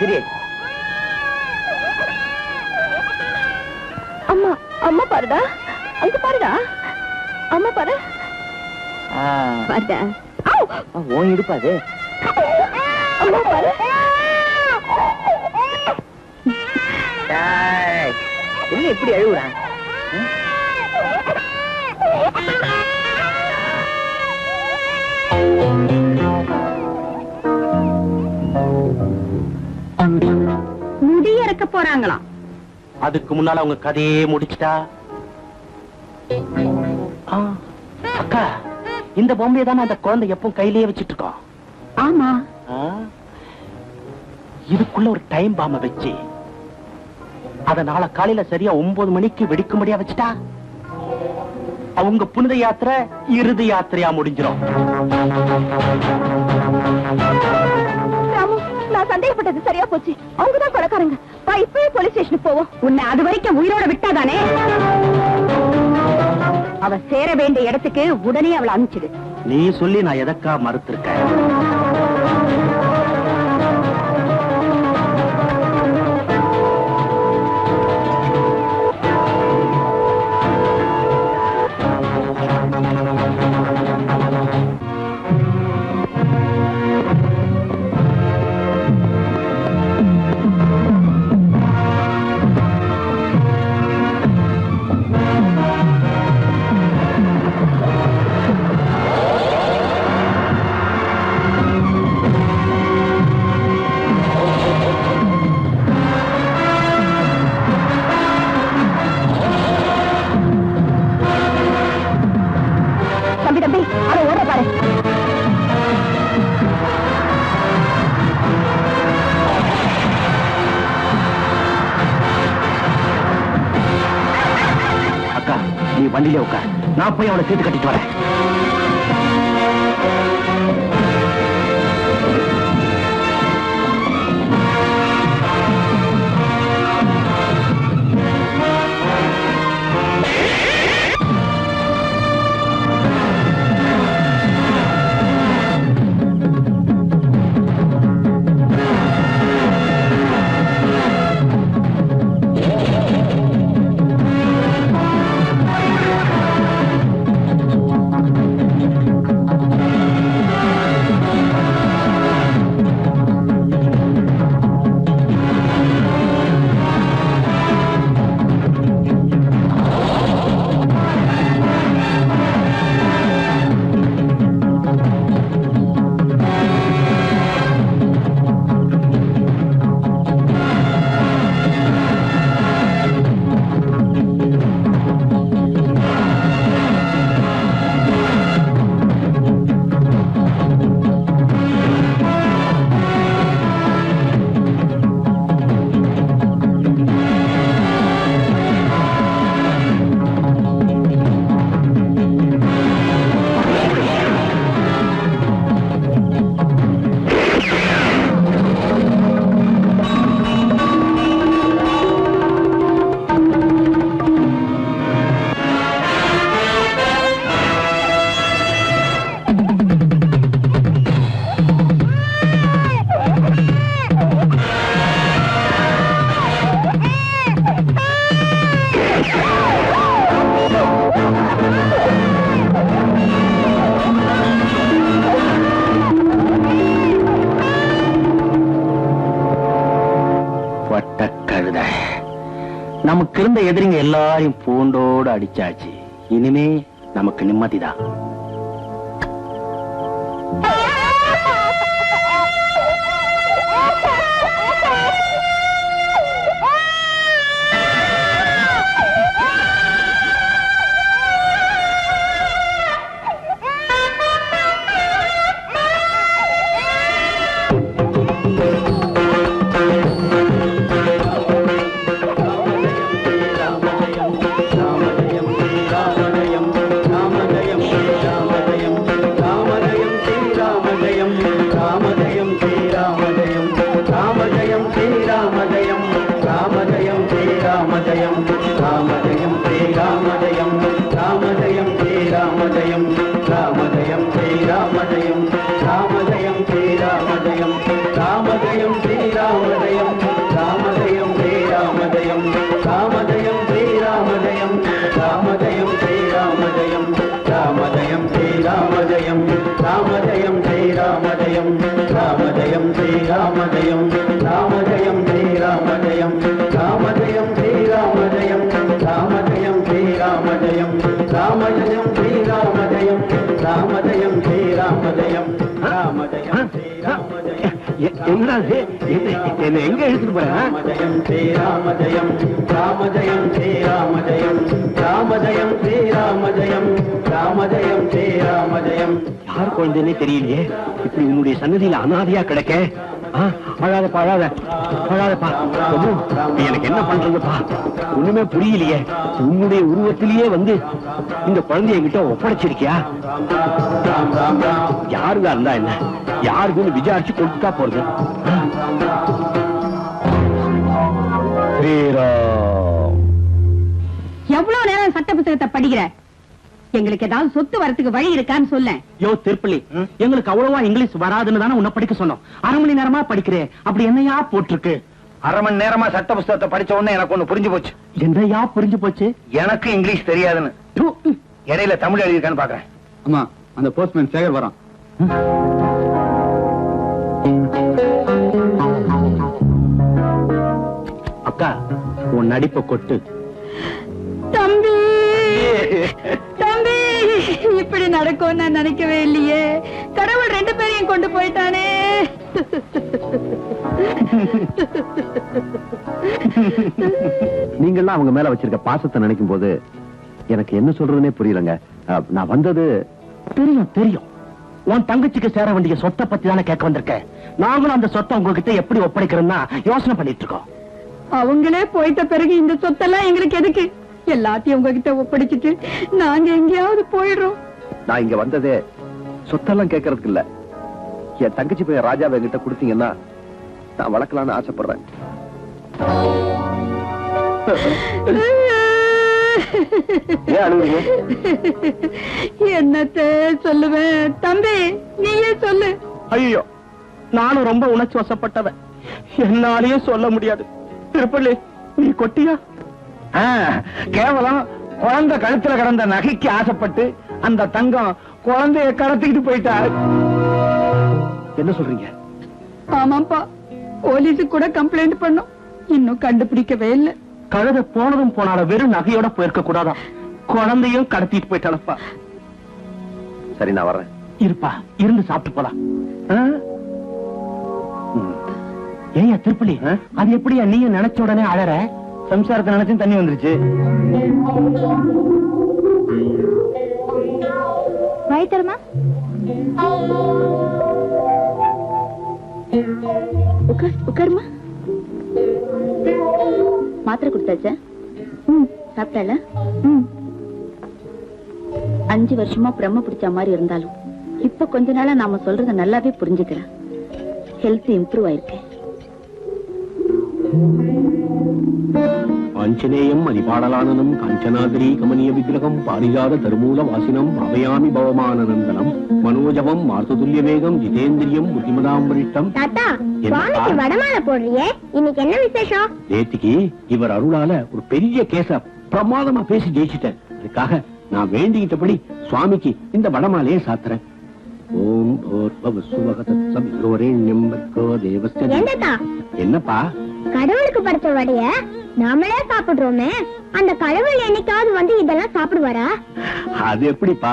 சரி, அம்மா, அம்மா பாருடா, அங்க பாருடா, அம்மா பாரு. பாருடா. ஓன் இடுப்பாது. அம்மா பாரு. என்ன இப்படி அழுகுறான்? முடி இறக்க போறாங்களாம். அதுக்கு முன்னால அவங்க கதையே முடிச்சிட்டா. அக்கா, இந்த பொம்மையை தானே அந்த குழந்தை எப்பவும் கையிலேயே வச்சிட்டு இருக்கோம். ஆமா. இதுக்குள்ள ஒரு டைம் பாம்ப வச்சு அதனால காலையில சரியா 9 மணிக்கு வெடிக்கும்படியா வச்சுட்டா அவங்க புனித யாத்திரை இறுதி யாத்திரையா முடிஞ்சிடும். ராமு, நான் சந்தேகப்பட்டது சரியா போச்சு. அவங்கதான் கொலைக்காரங்க. வா, இப்பவே போலீஸ் ஸ்டேஷனுக்கு போவோம். உன்னை அது வரைக்கும் உயிரோட விட்டாதானே? அவ சேர வேண்டிய இடத்துக்கு உடனே அவளை அனுப்பிச்சிடு. நீ சொல்லி நான் எதற்கா மறுத்திருக்கேன்? வண்டியிலே உட்கார், நான் போய் அவளை சேர்த்து கட்டிட்டு வரேன். நமக்கு இருந்த எதிரிங்க எல்லாரையும் பூண்டோடு அடிச்சாச்சு. இனிமே நமக்கு நிம்மதிதான். எங்க எடுத்துட்டு போறேன்? யார் குழந்தைன்னே தெரியலையே. இப்படி உன்னுடைய சன்னதியில அனாதையா கிடக்க. அழாதப்பா, அழாதப்பா. எனக்கு என்ன பண்றதுப்பா ஒண்ணுமே புரியலையே. உன்னுடைய உருவத்திலேயே வந்து இந்த குழந்தைய கிட்ட ஒப்படைச்சிருக்கியா? யாருதான் இருந்தா என்ன, யாருக்குன்னு விசாரிச்சு கொடுத்தா போறது. எவ்வளவு நேரம் சட்ட புத்தகத்தை படிக்கிற? எங்களுக்கு ஏதாவது சொத்து வரத்துக்கு வழி இருக்கான்னு சொல்ல. யோ திருப்பள்ளி, எங்களுக்கு அவ்வளவா இங்கிலீஷ் வராதுன்னு தானே உன்னை படிக்க சொன்னோம். 1/2 மணி நேரமா படிக்கிறேன். அப்படி என்னையா போட்டிருக்கு? 1/2 மணி நேரமா சட்ட புத்தகத்தை படிச்ச உடனே எனக்கு ஒண்ணு புரிஞ்சு போச்சு. என்னையா புரிஞ்சு போச்சு? எனக்கு இங்கிலீஷ் தெரியாதுன்னு. இடையில தமிழ் எழுதியிருக்கான்னு பாக்குறேன். ஆமா, அந்த போஸ்ட்மேன் சேகர் வரான். அக்கா, உன் நடிப்பை கொட்டு. தம்பி, தம்பி, இப்படி நடக்கும் நான் நினைக்கவே இல்லையே. கடவுள் 2 பேரையும் கொண்டு போயிட்டானே. நீங்கெல்லாம் அவங்க மேல வச்சிருக்க பாசத்தை நினைக்கும் போது எனக்கு என்ன சொல்றதுன்னே புரியலங்க. நான் வந்தது தெரியும். உன் தங்கச்சிக்கு சேர வேண்டிய சொத்தை பத்தி தானே கேட்க வந்திருக்கேன். நாங்களும் அந்த சொத்தை உங்ககிட்ட எப்படி ஒப்படைக்கிறோம்னா யோசனை பண்ணிட்டு இருக்கோம். அவங்களே போயிட்ட பிறகு இந்த சொத்தெல்லாம் எங்களுக்கு எதுக்கு? எல்லாத்தையும் உங்ககிட்ட ஒப்படைச்சிட்டு நாங்க எங்கேயாவது போயிடுறோம். நான் இங்க வந்ததே சொத்தெல்லாம் கேட்கறதுக்கு இல்ல. என் தங்கச்சி போய் ராஜாவை என்கிட்ட கொடுத்தீங்கன்னா நான் வளர்க்கலான்னு ஆசைப்படுறேன். என்னத்த சொல்லுவேன்? தம்பி, நீயே சொல்லு. ஐயோ, நானும் ரொம்ப உணர்ச்சி வசப்பட்டவன். என்னாலேயே சொல்ல முடியாது. திருப்பள்ளி, நீ கொட்டியா? கேவலம் குழந்தை கழுத்துல கிடந்த நகைக்கு ஆசைப்பட்டு அந்த தங்கம் குழந்தைய கடத்திக்கிட்டு போயிட்டார். என்ன சொல்றீங்க? ஆமாப்பா, போலீஸுக்கு கூட கம்ப்ளைண்ட் பண்ணோம். இன்னும் கண்டுபிடிக்கவே இல்லை. கழுத போனதும் போனால வெறும் நகையோட போயிருக்க கூடாதா? குழந்தையும் கடத்திட்டு போயிட்டானப்பா. சரி, நான் வர்றேன். இருப்பா, இருந்து சாப்பிட்டு போலாம். ஏய்யா திருப்பலி, அது எப்படியா நீங்க நினைச்ச உடனே அழற? சம்சாரத்தை நினைச்சு தண்ணி வந்துருச்சு. வயிற்றுமா உட்காருமா. மாத்திரை கொடுத்தாச்சா? சாப்பிட்டால? 5 வருஷமா பிரம்ம பிடிச்ச மாதிரி இருந்தாலும் இப்ப கொஞ்ச நாளா நாம சொல்றத நல்லாவே புரிஞ்சுக்கிறேன். ஹெல்த் இம்ப்ரூவ் ஆயிருக்கு. ஆஞ்சநேயம் அதிபாடலானனம் காஞ்சனாதிரி கமனிய விக்கிரகம் பாரிஜாத தருமூல வாசினம் பாவயாமி பவமானந்தனம் மனோஜவம் மார்த்துல்ய வேகம் ஜிதேந்திரியம் புத்திமதாம்பரிஷ்டம். வடமாலை போடுறியே, இன்னைக்கு என்ன விசேஷம்? நேத்திக்கு இவர் அருளால ஒரு பெரிய கேச பிரமாதமா பேசி ஜெயிச்சிட்டேன். அதுக்காக நான் வேண்டிக்கிட்டபடி சுவாமிக்கு இந்த வடமாலையே சாத்துறேன். ஓம் என்னப்பா என்னப்பா கடவுளுக்கு படைச்ச வடைய நாமளே சாப்பிடுறோமே, அந்த கடவுள் என்னைக்காவது வந்து இதெல்லாம் சாப்பிடுவாரா? அது எப்படிப்பா?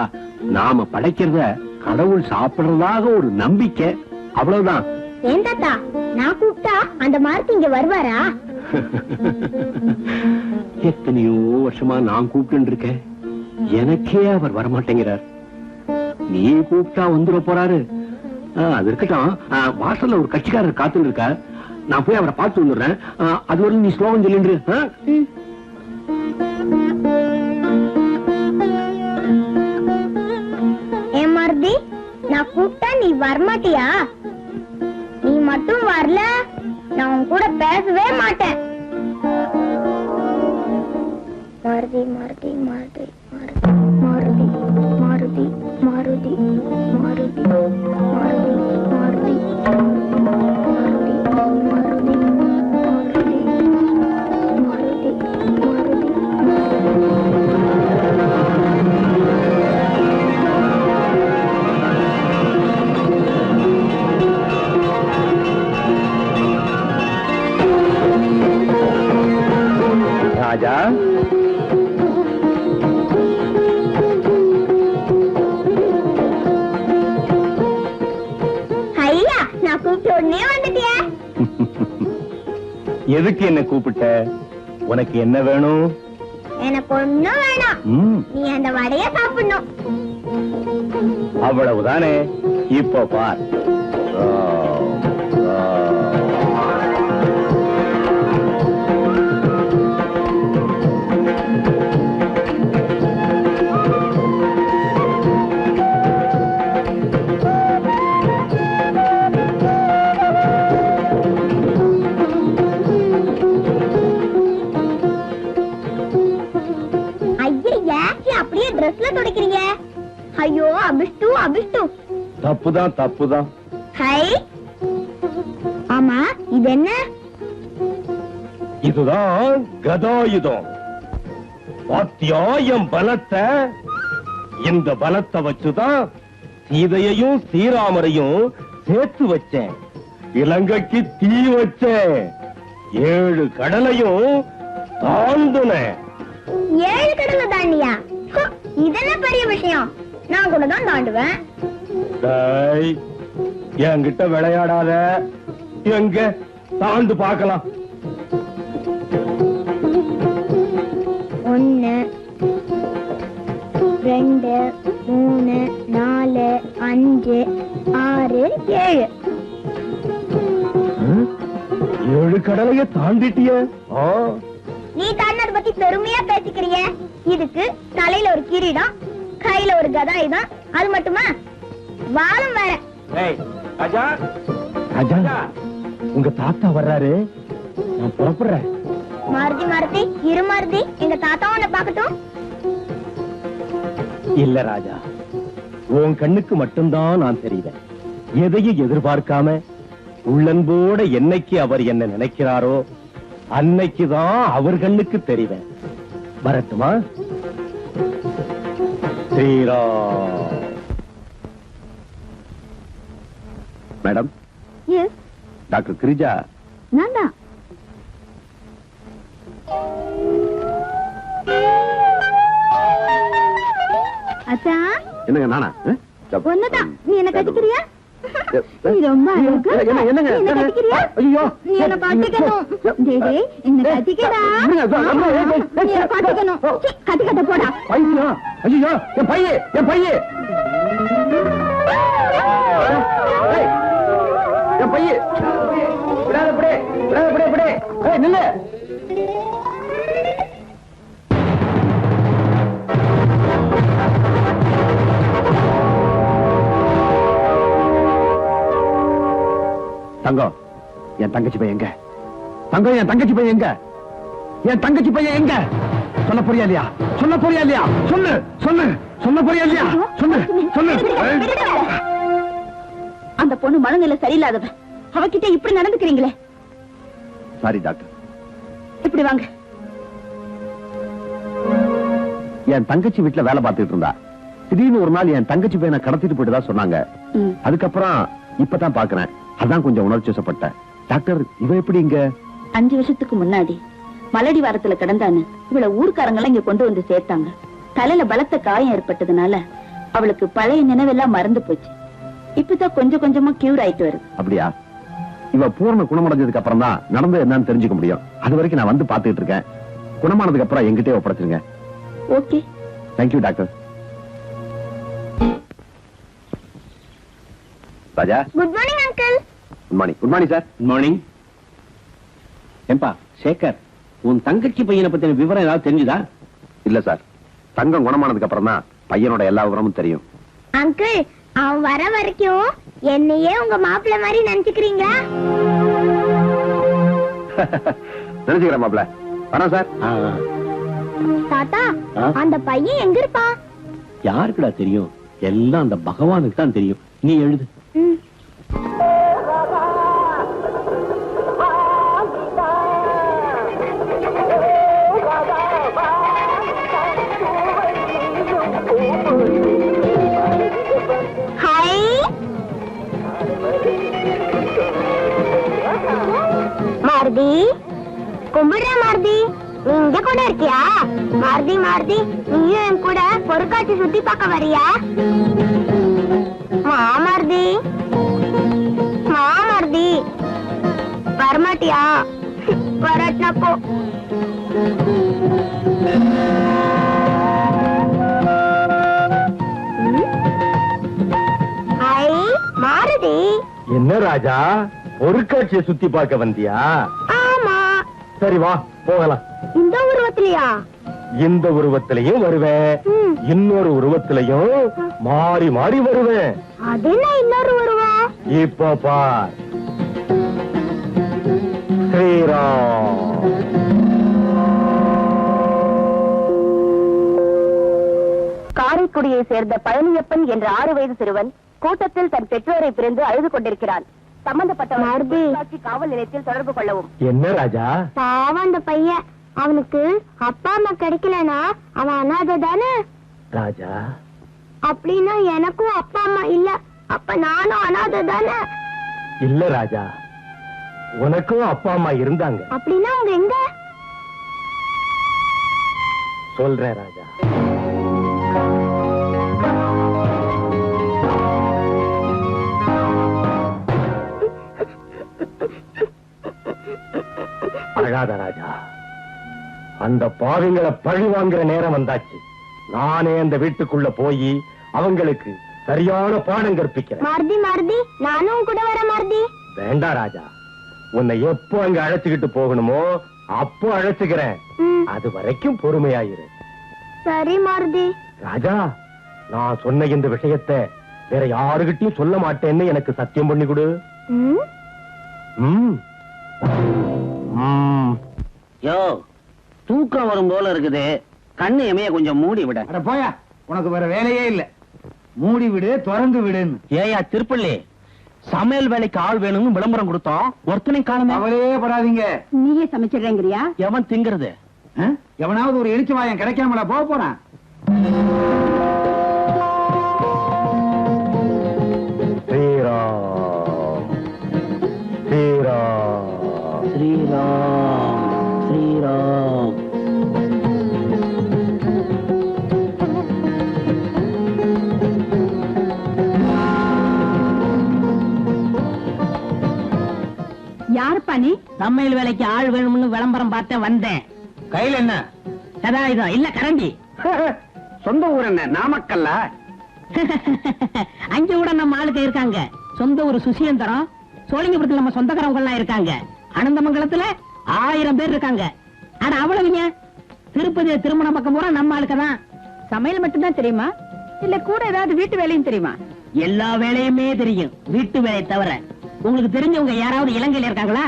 நாம படைக்கிறத கடவுள் சாப்பிடுறதாக ஒரு நம்பிக்கை, அவ்வளவுதான். ஏன் தாத்தா, நான் கூப்பிட்டா அந்த மார்த்தி இங்க வருவாரா? எத்தனையோ வருஷமா நான் கூப்பிட்டு இருக்கேன், எனக்கே அவர் வரமாட்டேங்கிறார். நீ கூப்பிட்டா வந்துட போறாரு. அது இருக்கட்டும், வாசல்ல ஒரு கட்சிக்காரர் காத்துட்டு இருக்கார். நான் போய் அவரை பார்த்து வந்துடுறேன். அது வரைக்கும் நீ ஸ்லோகம் சொல்லின்று. ஏன் மாருதி, நான் கூப்பிட்டா நீ வரமாட்டியா? நீ மட்டும் வரல, நான் உன் கூட பேசவே மாட்டேன். மாருதி மாருதி மாருதி மாருதி மாருதி மாருதி மாருதி மாருதி மாருதி ராஜா, ஐயா, நான் கூப்பிட்ட உடனே வந்துட்டியா? எதுக்கு என்ன கூப்பிட்ட? உனக்கு என்ன வேணும்? எனக்கு ஒண்ணும் வேணாம், நீ அந்த வடைய சாப்பிடணும். அவ்வளவுதானே. இப்போ பார். அப்படியே ட்ரெஸ்ல துடைக்கிறீங்க. ஐயோ, அபிஷ்டு அபிஷ்டு. தப்புதான் தப்புதான். ஹை, ஆமா, இது என்ன? இதுதான் கதாயுதம். பாத்தியாயம் பலத்தை. இந்த பலத்தை வச்சுதான் சீதையையும் ஸ்ரீராமரையும் சேர்த்து வச்சேன். இலங்கைக்கு தீ வச்சேன். 7 கடலையும் தாண்டுனேன். 7 கடலை தாண்டியா? இதெல்லாம் பெரிய விஷயம். நான் கூட தான் தாண்டுவேன். என்கிட்ட விளையாடாத. எங்க தாண்டு பார்க்கலாம். 1 2 3 4 5 6 7. 7 கடலைய தாண்டிட்டிய? நீ தாண்டத பத்தி பெருமையா பேசிக்கிறிய. இதுக்கு தலையில ஒரு கிரீடம், கையில ஒரு கதாயுதம். அது மட்டுமா, வாளும் வேற. ராஜா, ராஜா, உங்க தாத்தா வர்றாரு. நான் புறப்படுறேன். மாருதி மாருதி, இரு மாருதி, எங்க தாத்தா உன்னை பாக்கட்டும். இல்ல ராஜா, உன் கண்ணுக்கு மட்டும்தான் நான் தெரிவேன். எதையும் எதிர்பார்க்காம உள்ளன்போட என்னைக்கு அவர் என்ன நினைக்கிறாரோ அன்னைக்குதான் அவர் கண்ணுக்கு தெரிவேன். வரட்டுமா? ஸ்ரீராம். Madam, doctor Girija. நான் தான். அச்சா, என்னங்க நானா? ஒண்ணுதான். நீ என்ன கட்டிக்கிறியா? நீ ரொம்ப அழகு. என்னங்க? நீ என்ன கட்டிக்கிறியா? ஐயோ, நீ என்ன கட்டிக்கணும். டேடே, என்ன கட்டிக்கடா. நீ என்ன கட்டிக்கணும். கட்டிக்கட்ட போடா. பையா, ஐயோ, என் பையே, என் பையே, என் பையே. விடாத படே, விடாத படே, படே. ஏய், நில்லு. தங்கம், என் தங்கச்சி பையன் எங்க? தங்கம், என் தங்கச்சி பையன் எங்க? என் தங்கச்சி பையன் எங்க? சொல்ல போறியா இல்லையா? சொல்ல போறியா இல்லையா? சொல்லு, சொல்லு, சொல்ல போறியா இல்லையா? சொல்லு, சொல்லு. அந்த பொண்ணு மனநிலை சரியில்லாதவ. அவகிட்ட இப்படி நடந்துக்கிறீங்களே. Sorry doctor. இப்படி வாங்க. என் தங்கச்சி வீட்டுல வேலை பார்த்துட்டு இருந்தா. திடீர்னு ஒரு நாள் என் தங்கச்சி பையனை கடத்திட்டு போயிட்டுதான் சொன்னாங்க. அதுக்கப்புறம் இப்பதான் பாக்குறேன். அதான் கொஞ்சம் உணர்ச்சி வசப்பட்டேன். டாக்டர், இவ எப்படி இங்க? 5 வருஷத்துக்கு முன்னாடி மலடி வாரத்துல கிடந்தான்னு இவளை ஊர்க்காரங்க எல்லாம் இங்க கொண்டு வந்து சேர்த்தாங்க. தலையில பலத்த காயம் ஏற்பட்டதுனால அவளுக்கு பழைய நினைவெல்லாம் மறந்து போச்சு. இப்பதான் கொஞ்சம் கொஞ்சமா கியூர் ஆயிட்டு வருது. அப்படியா? இவ பூர்ண குணமடைஞ்சதுக்கு அப்புறம் தான் நடந்து என்னன்னு தெரிஞ்சுக்க முடியும். அது வரைக்கும் நான் வந்து பாத்துக்கிட்டு இருக்கேன். குணமானதுக்கு அப்புறம் எங்கிட்டே ஒப்படைச்சிருங்க. Okay. Thank you doctor. Raja. Good morning uncle. Good morning. Good morning sir. Good morning. ஏம்பா சேகர், உன் தங்கச்சி பையனை பத்தின விவரம் ஏதாவது தெரிஞ்சுதா? இல்ல சார், தங்கம் குணமானதுக்கு அப்புறம் தான் பையனோட எல்லா விவரமும் தெரியும். அங்கிள், அவன் வர வரைக்கும் என்னையே உங்க மாப்பிள்ள மாதிரி நினைச்சுக்கிறீங்களா? நினைச்சுக்கிறேன் மாப்பிள்ள. வரேன் சார். தாத்தா, அந்த பையன் எங்க இருப்பான்? யாருக்குடா தெரியும்? எல்லாம் அந்த பகவானுக்கு தான் தெரியும். நீ எழுது. மாருதி, கும்பிடுற மாருதி, நீ இங்க கூட இருக்கியா? மாருதி மாருதி, நீயும் என் கூட பொருட்காட்சி சுத்தி பார்க்க வரியா? மாருதி மாருதி, வரமாட்டியா? வரட்டா போ. மாருதி. என்ன ராஜா, பொருட்காட்சியை சுத்தி பார்க்க வந்தியா? ஆமா. சரி வா போகலாம். இந்த உருவத்திலையா? இந்த உருவத்திலையும் வருவேன், இன்னொரு உருவத்திலையும் மாறி மாறி வருவேன். அது என்ன இன்னொரு உருவம்? இப்போ பார். ஸ்ரீராம். காரைக்குடியை சேர்ந்த பழனியப்பன் என்ற 6 வயது சிறுவன் கூட்டத்தில் தன் பெற்றோரை பிரிந்து அழுது கொண்டிருக்கிறான். சம்பந்தப்பட்ட காவல் நிலையத்தில் தொடர்பு கொள்ளவும். என்ன ராஜா? பாவம் அந்த பையன், அவனுக்கு அப்பா அம்மா கிடைக்கலனா அவன் அனாதை தானே? ராஜா, அப்படின்னா எனக்கும் அப்பா அம்மா இல்ல, அப்ப நானும் அனாதை தானே? இல்ல ராஜா, உனக்கும் அப்பா அம்மா இருந்தாங்க. அப்படின்னா அவங்க எங்க? சொல்றேன் ராஜா. அழாத ராஜா, அந்த பாவிங்களை பழி வாங்குற நேரம் வந்தாச்சு. நானே அந்த வீட்டுக்குள்ள போய் அவங்களுக்கு சரியான பாடம் கற்பிக்கிறேன். மாருதி மாருதி, நானும் கூட வர மாருதி. வேண்டாம் ராஜா, உன்னை எப்போ அங்க அழைச்சுக்கிட்டு போகணுமோ அப்போ அழைச்சுக்கிறேன். அது வரைக்கும் பொறுமையாயிரு. சரி மாருதி. ராஜா, நான் சொன்ன இந்த விஷயத்தை வேற யாருகிட்டயும் சொல்ல மாட்டேன்னு எனக்கு சத்தியம் பண்ணி கொடு. யோ, தூக்கம் வரும் போல இருக்குது, கண்ணு எமைய கொஞ்சம் மூடி விட. அட போயா, உனக்கு வேற வேலையே இல்ல. மூடி விடு, திறந்து விடுன்னு. ஏயா திருப்பள்ளி, சமையல் வேலைக்கு ஆள் வேணும்னு விளம்பரம் கொடுத்தோம், ஒருத்தனை காணுமே. அவரே படாதீங்க. நீயே சமைச்சிடுறேங்கிறியா? எவன் திங்கிறது? எவனாவது ஒரு எலிச்சு வாயம் கிடைக்காமல போக போறான். ஸ்ரீராம் ஸ்ரீராம் ஸ்ரீராம் ஸ்ரீராம். யாருப்பா நீ? சமையல் வேலைக்கு ஆள் வேணும்னு விளம்பரம் பார்த்தேன், வந்தேன். கையில என்ன? கதாயுதம் இல்ல, கரண்டி. சொந்த ஊர் என்ன? நாமக்கல்ல? அங்க கூட நம்ம ஆளுக்கு இருக்காங்க. சொந்த ஊர் சுசியந்தரம். சோழிங்கபுரத்துல நம்ம சொந்தக்காரங்க எல்லாம் இருக்காங்க. அனந்தமங்கலத்துல 1000 பேர் இருக்காங்க. ஆனா அவ்வளவுங்க. திருப்பதி திருமண பக்கம் பூரா நம்ம ஆளுக்குதான். சமையல் மட்டும்தான் தெரியுமா, இல்ல கூட ஏதாவது வீட்டு வேலையும் தெரியுமா? எல்லா வேலையுமே தெரியும், வீட்டு வேலையை தவிர. உங்களுக்கு தெரிஞ்சவங்க யாராவது இலங்கையில இருக்காங்களா?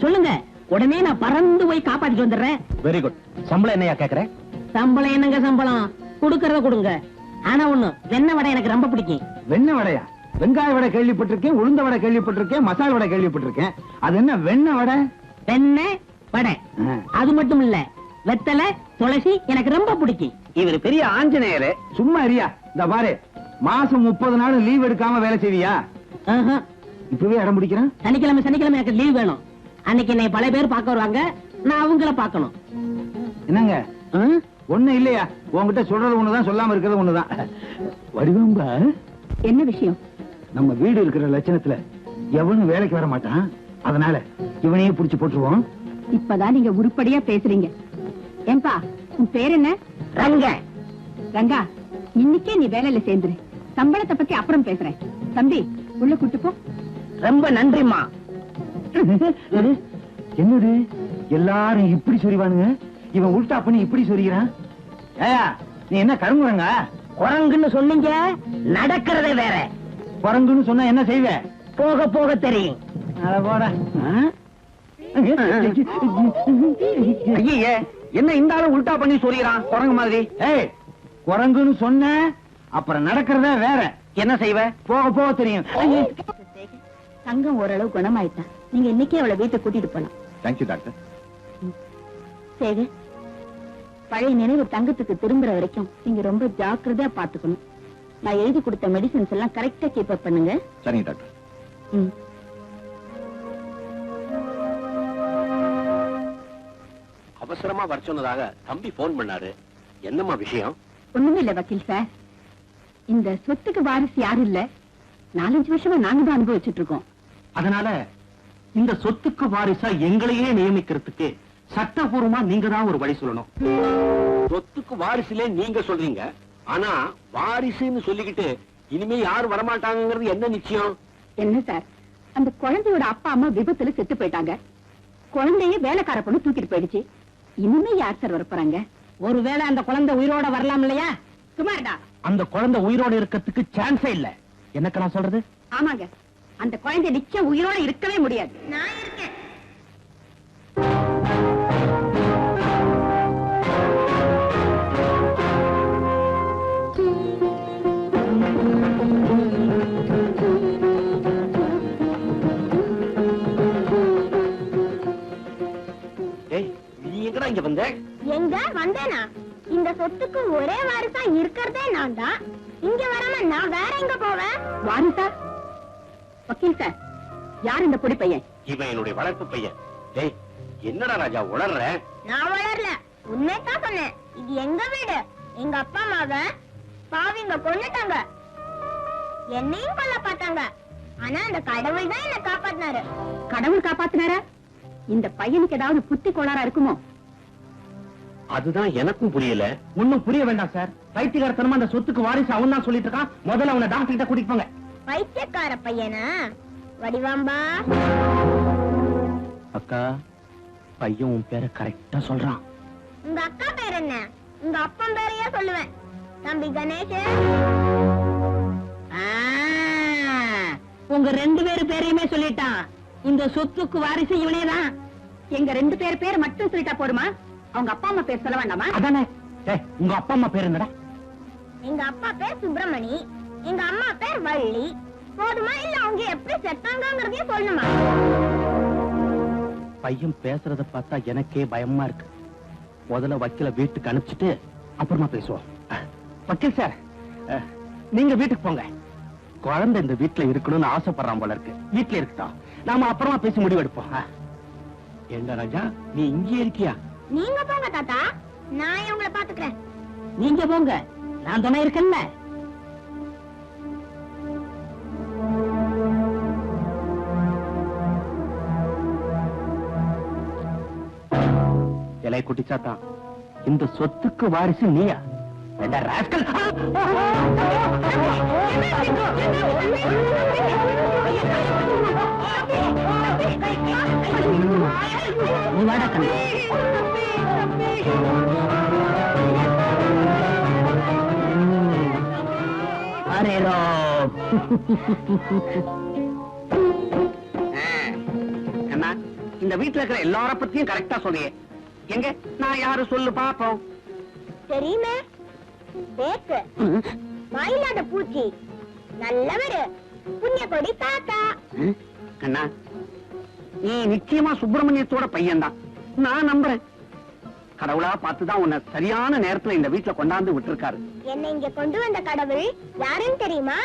சொல்லுங்க, உடனே நான் பறந்து போய் காப்பாத்திட்டு வந்துடுறேன். Very good. சம்பளம் என்னையா கேக்குறேன்? சம்பளம் என்னங்க சம்பளம், கொடுக்கறத கொடுங்க. ஆனா ஒண்ணு, வெண்ணெய் வடை எனக்கு ரொம்ப பிடிக்கும். வெண்ணெய் வடையா? வெங்காய வடை கேள்விப்பட்டிருக்கேன், உளுந்த வடை கேள்விப்பட்டிருக்கேன், மசாலா வடை கேள்விப்பட்டிருக்கேன். அது என்ன வெண்ணெய் வடை? வெண்ணெய் வடை. அது மட்டும் இல்ல, வெத்தலை துளசி எனக்கு ரொம்ப பிடிக்கும். இவர் பெரிய ஆஞ்சநேயரு. சும்மா இருயா. இந்த பாரு, மாசம் 30 நாள் லீவ் எடுக்காம வேலை செய்வியா? ஆஹா. இப்பவே இடம் பிடிக்கிறேன். சனிக்கிழமை எனக்கு லீவ் வேணும். அன்னைக்கு என்னை பல பேர் பார்க்க வருவாங்க, நான் அவங்கள பார்க்கணும். என்னங்க ஒண்ணு இல்லையா? உங்ககிட்ட சொல்றது ஒண்ணுதான், சொல்லாம இருக்கிறது ஒண்ணுதான். வடிவம்பா, என்ன விஷயம்? நம்ம வீடு இருக்கிற லட்சணத்துல எவனும் வேலைக்கு வர மாட்டான். அதனால இவனையே புடிச்சு போட்டுருவோம். இப்பதான் நீங்க உருப்படியா பேசுறீங்க. ஏன்பா, உன் பேர் என்ன? ரங்க. ரங்கா, இன்னைக்கே நீ வேலையில சேர்ந்துரு. சம்பளத்தை பத்தி அப்புறம் பேசுறேன். தம்பி, உள்ள கூட்டு போ. ரொம்ப நன்றிமா. என்னது எல்லாரும் இப்படி சொரிவானுங்க, இவன் உல்டா பண்ணி இப்படி சொரிகிறான். ஏயா, நீ என்ன கருங்குறங்க? குரங்குன்னு சொன்னீங்க, நடக்கிறதே வேற. குரங்குன்னு சொன்னா என்ன செய்வ? போக போக தெரியும். அட போடா. ஐயே, என்ன இந்த ஆளு உல்டா பண்ணி சொல்லிக்கிறான் குரங்கு மாதிரி? ஏய், குரங்குன்னு சொன்ன அப்புறம் நடக்கிறதே வேற. என்ன செய்வ? போக போக தெரியும். தங்கம் ஓரளவு குணமாயிட்டா. நீங்க இன்னைக்கே அவளை வீட்டுக்கு கூட்டிட்டு போலாம். Thank you doctor. சேகர், பழைய நினைவு தங்கத்துக்கு திரும்புற வரைக்கும் நீங்க ரொம்ப ஜாக்கிரதையா பாத்துக்கணும். நான் எழுதி கொடுத்த மெடிசன்ஸ் எல்லாம் கரெக்டா கீப் அப் பண்ணுங்க. சரிங்க டாக்டர். அவசரமா வர சொன்னதாக தம்பி போன் பண்ணாரு. என்னம்மா விஷயம்? ஒண்ணுமே இல்ல வக்கீல் சார். இந்த சொத்துக்கு வாரிசு யாரும் இல்ல. 4-5 வருஷமா நாங்க தான் அனுபவிச்சுட்டு இருக்கோம். அதனால இந்த சொத்துக்கு வாரிசா எங்களையே நியமிக்கிறதுக்கு சட்டபூர்வமா நீங்க தான் ஒரு வழி சொல்லணும். சொத்துக்கு வாரிசுலே நீங்க சொல்றீங்க, ஆனா வாரிசுன்னு சொல்லிக்கிட்டு இனிமே யாரும் வரமாட்டாங்கிறது என்ன நிச்சயம்? என்ன சார், அந்த குழந்தையோட அப்பா அம்மா விபத்துல செத்து போயிட்டாங்க. குழந்தைய வேலைக்கார பொண்ணு தூக்கிட்டு போயிடுச்சு. இனிமே யார் சார் வரப்போறாங்க? ஒருவேளை அந்த குழந்தை உயிரோட வரலாம் இல்லையா? சுமார்டா. அந்த குழந்தை உயிரோட இருக்கிறதுக்கு சான்ஸே இல்ல. எனக்கு நான் சொல்றது? ஆமாங்க, அந்த குழந்தை நிச்சயம் உயிரோட இருக்கவே முடியாது. நான் இருக்கேன். எங்கடா இங்க வந்த? எங்க வந்தேனா? இந்த சொத்துக்கு ஒரே வாரிசா இருக்கிறதே நான் தான். இங்க வராம நான் வேற எங்க போவேன்? வாரிசா? வக்கீல் சார், யார் இந்த பொடி பையன்? இவன் என்னுடைய வளர்ப்பு பையன். டேய், என்னடா ராஜா உளர்ற? நான் வளரல, உண்மைதான் சொன்னேன். இது எங்க வீடு. எங்க அப்பா அம்மாவ பாவிங்க கொன்னுட்டாங்க. என்னையும் கொல்ல பார்த்தாங்க. ஆனா அந்த கடவுள் தான் என்ன காப்பாத்தினாரு. கடவுள் காப்பாத்தினாரா? இந்த பையனுக்கு ஏதாவது புத்தி கோளாறா இருக்குமோ? அதுதான் எனக்கும் புரியல. ஒண்ணும் புரிய வேண்டாம் சார். பைத்தியக்காரத்தனமா அந்த சொத்துக்கு வாரிசு அவன் தான் சொல்லிட்டு இருக்கான். முதல்ல அவனை டாக்டர் கிட்ட கூட்டிட்டு போங்க. பைத்தியக்கார பையனா? வடிவாம்பா, அக்கா, பையன் உன் பேரை கரெக்டா சொல்றான். உங்க அக்கா பேர் என்ன? உங்க அப்பன் பேரையே சொல்லுவேன். தம்பி கணேஷ். உங்க 2 பேரு பேரையுமே சொல்லிட்டான். இந்த சொத்துக்கு வாரிசு இவனேதான். எங்க 2 பேர் பேர் மட்டும் சொல்லிட்டா போடுமா? அவங்க அப்பா அம்மா பேர் சொல்ல வேண்டாமா? அதானே. உங்க அப்பா அம்மா பேர் என்னடா? எங்க அப்பா பேர் சுப்பிரமணி, எங்க அம்மா பேர் வள்ளி. போதுமா? இல்ல அவங்க எப்படி செத்தாங்கிறதையும் சொல்லணுமா? பையன் பேசுறத பார்த்தா எனக்கே பயமா இருக்கு. முதல்ல வக்கீல வீட்டுக்கு அனுப்பிச்சிட்டு அப்புறமா பேசுவோம். வக்கீல் சார், நீங்க வீட்டுக்கு போங்க. குழந்தை இந்த வீட்டுல இருக்கணும்னு ஆசைப்படுறான் போல இருக்கு. வீட்டுல இருக்கட்டும், நாம அப்புறமா பேசி முடிவெடுப்போம். என்ன ராஜா, நீ இங்கே இருக்கியா? நீங்க போங்க தாத்தா, நான் இவங்களை பாத்துக்கிறேன். நீங்க போங்க, நான் துணை இருக்கேன்ல. இலை குட்டிச்சாத்தான், இந்த சொத்துக்கு வாரிசு நீயா? ராஸ்கல்! நீ வாடா கண்ணு. அரேரோ. அண்ணா, இந்த வீட்டுல இருக்கிற எல்லார பத்தியும் கரெக்டா சொல்லியே. எங்க நான் யாரு சொல்லு பாப்போம். தெரியுமே, பேக்கு மயிலாத பூச்சி, நல்லவரு, புண்ணியக்கொடி தாத்தா. அண்ணா, நீ நிச்சயமா சுப்பிரமணியத்தோட பையன்தான். நான் நம்புறேன். கடவுளா பார்த்துதான் உன்னை சரியான நேரத்துல இந்த வீட்டுல கொண்டாந்து விட்டுருக்காரு. என்னை இங்க கொண்டு வந்த கடவுள் யாருன்னு தெரியுமா?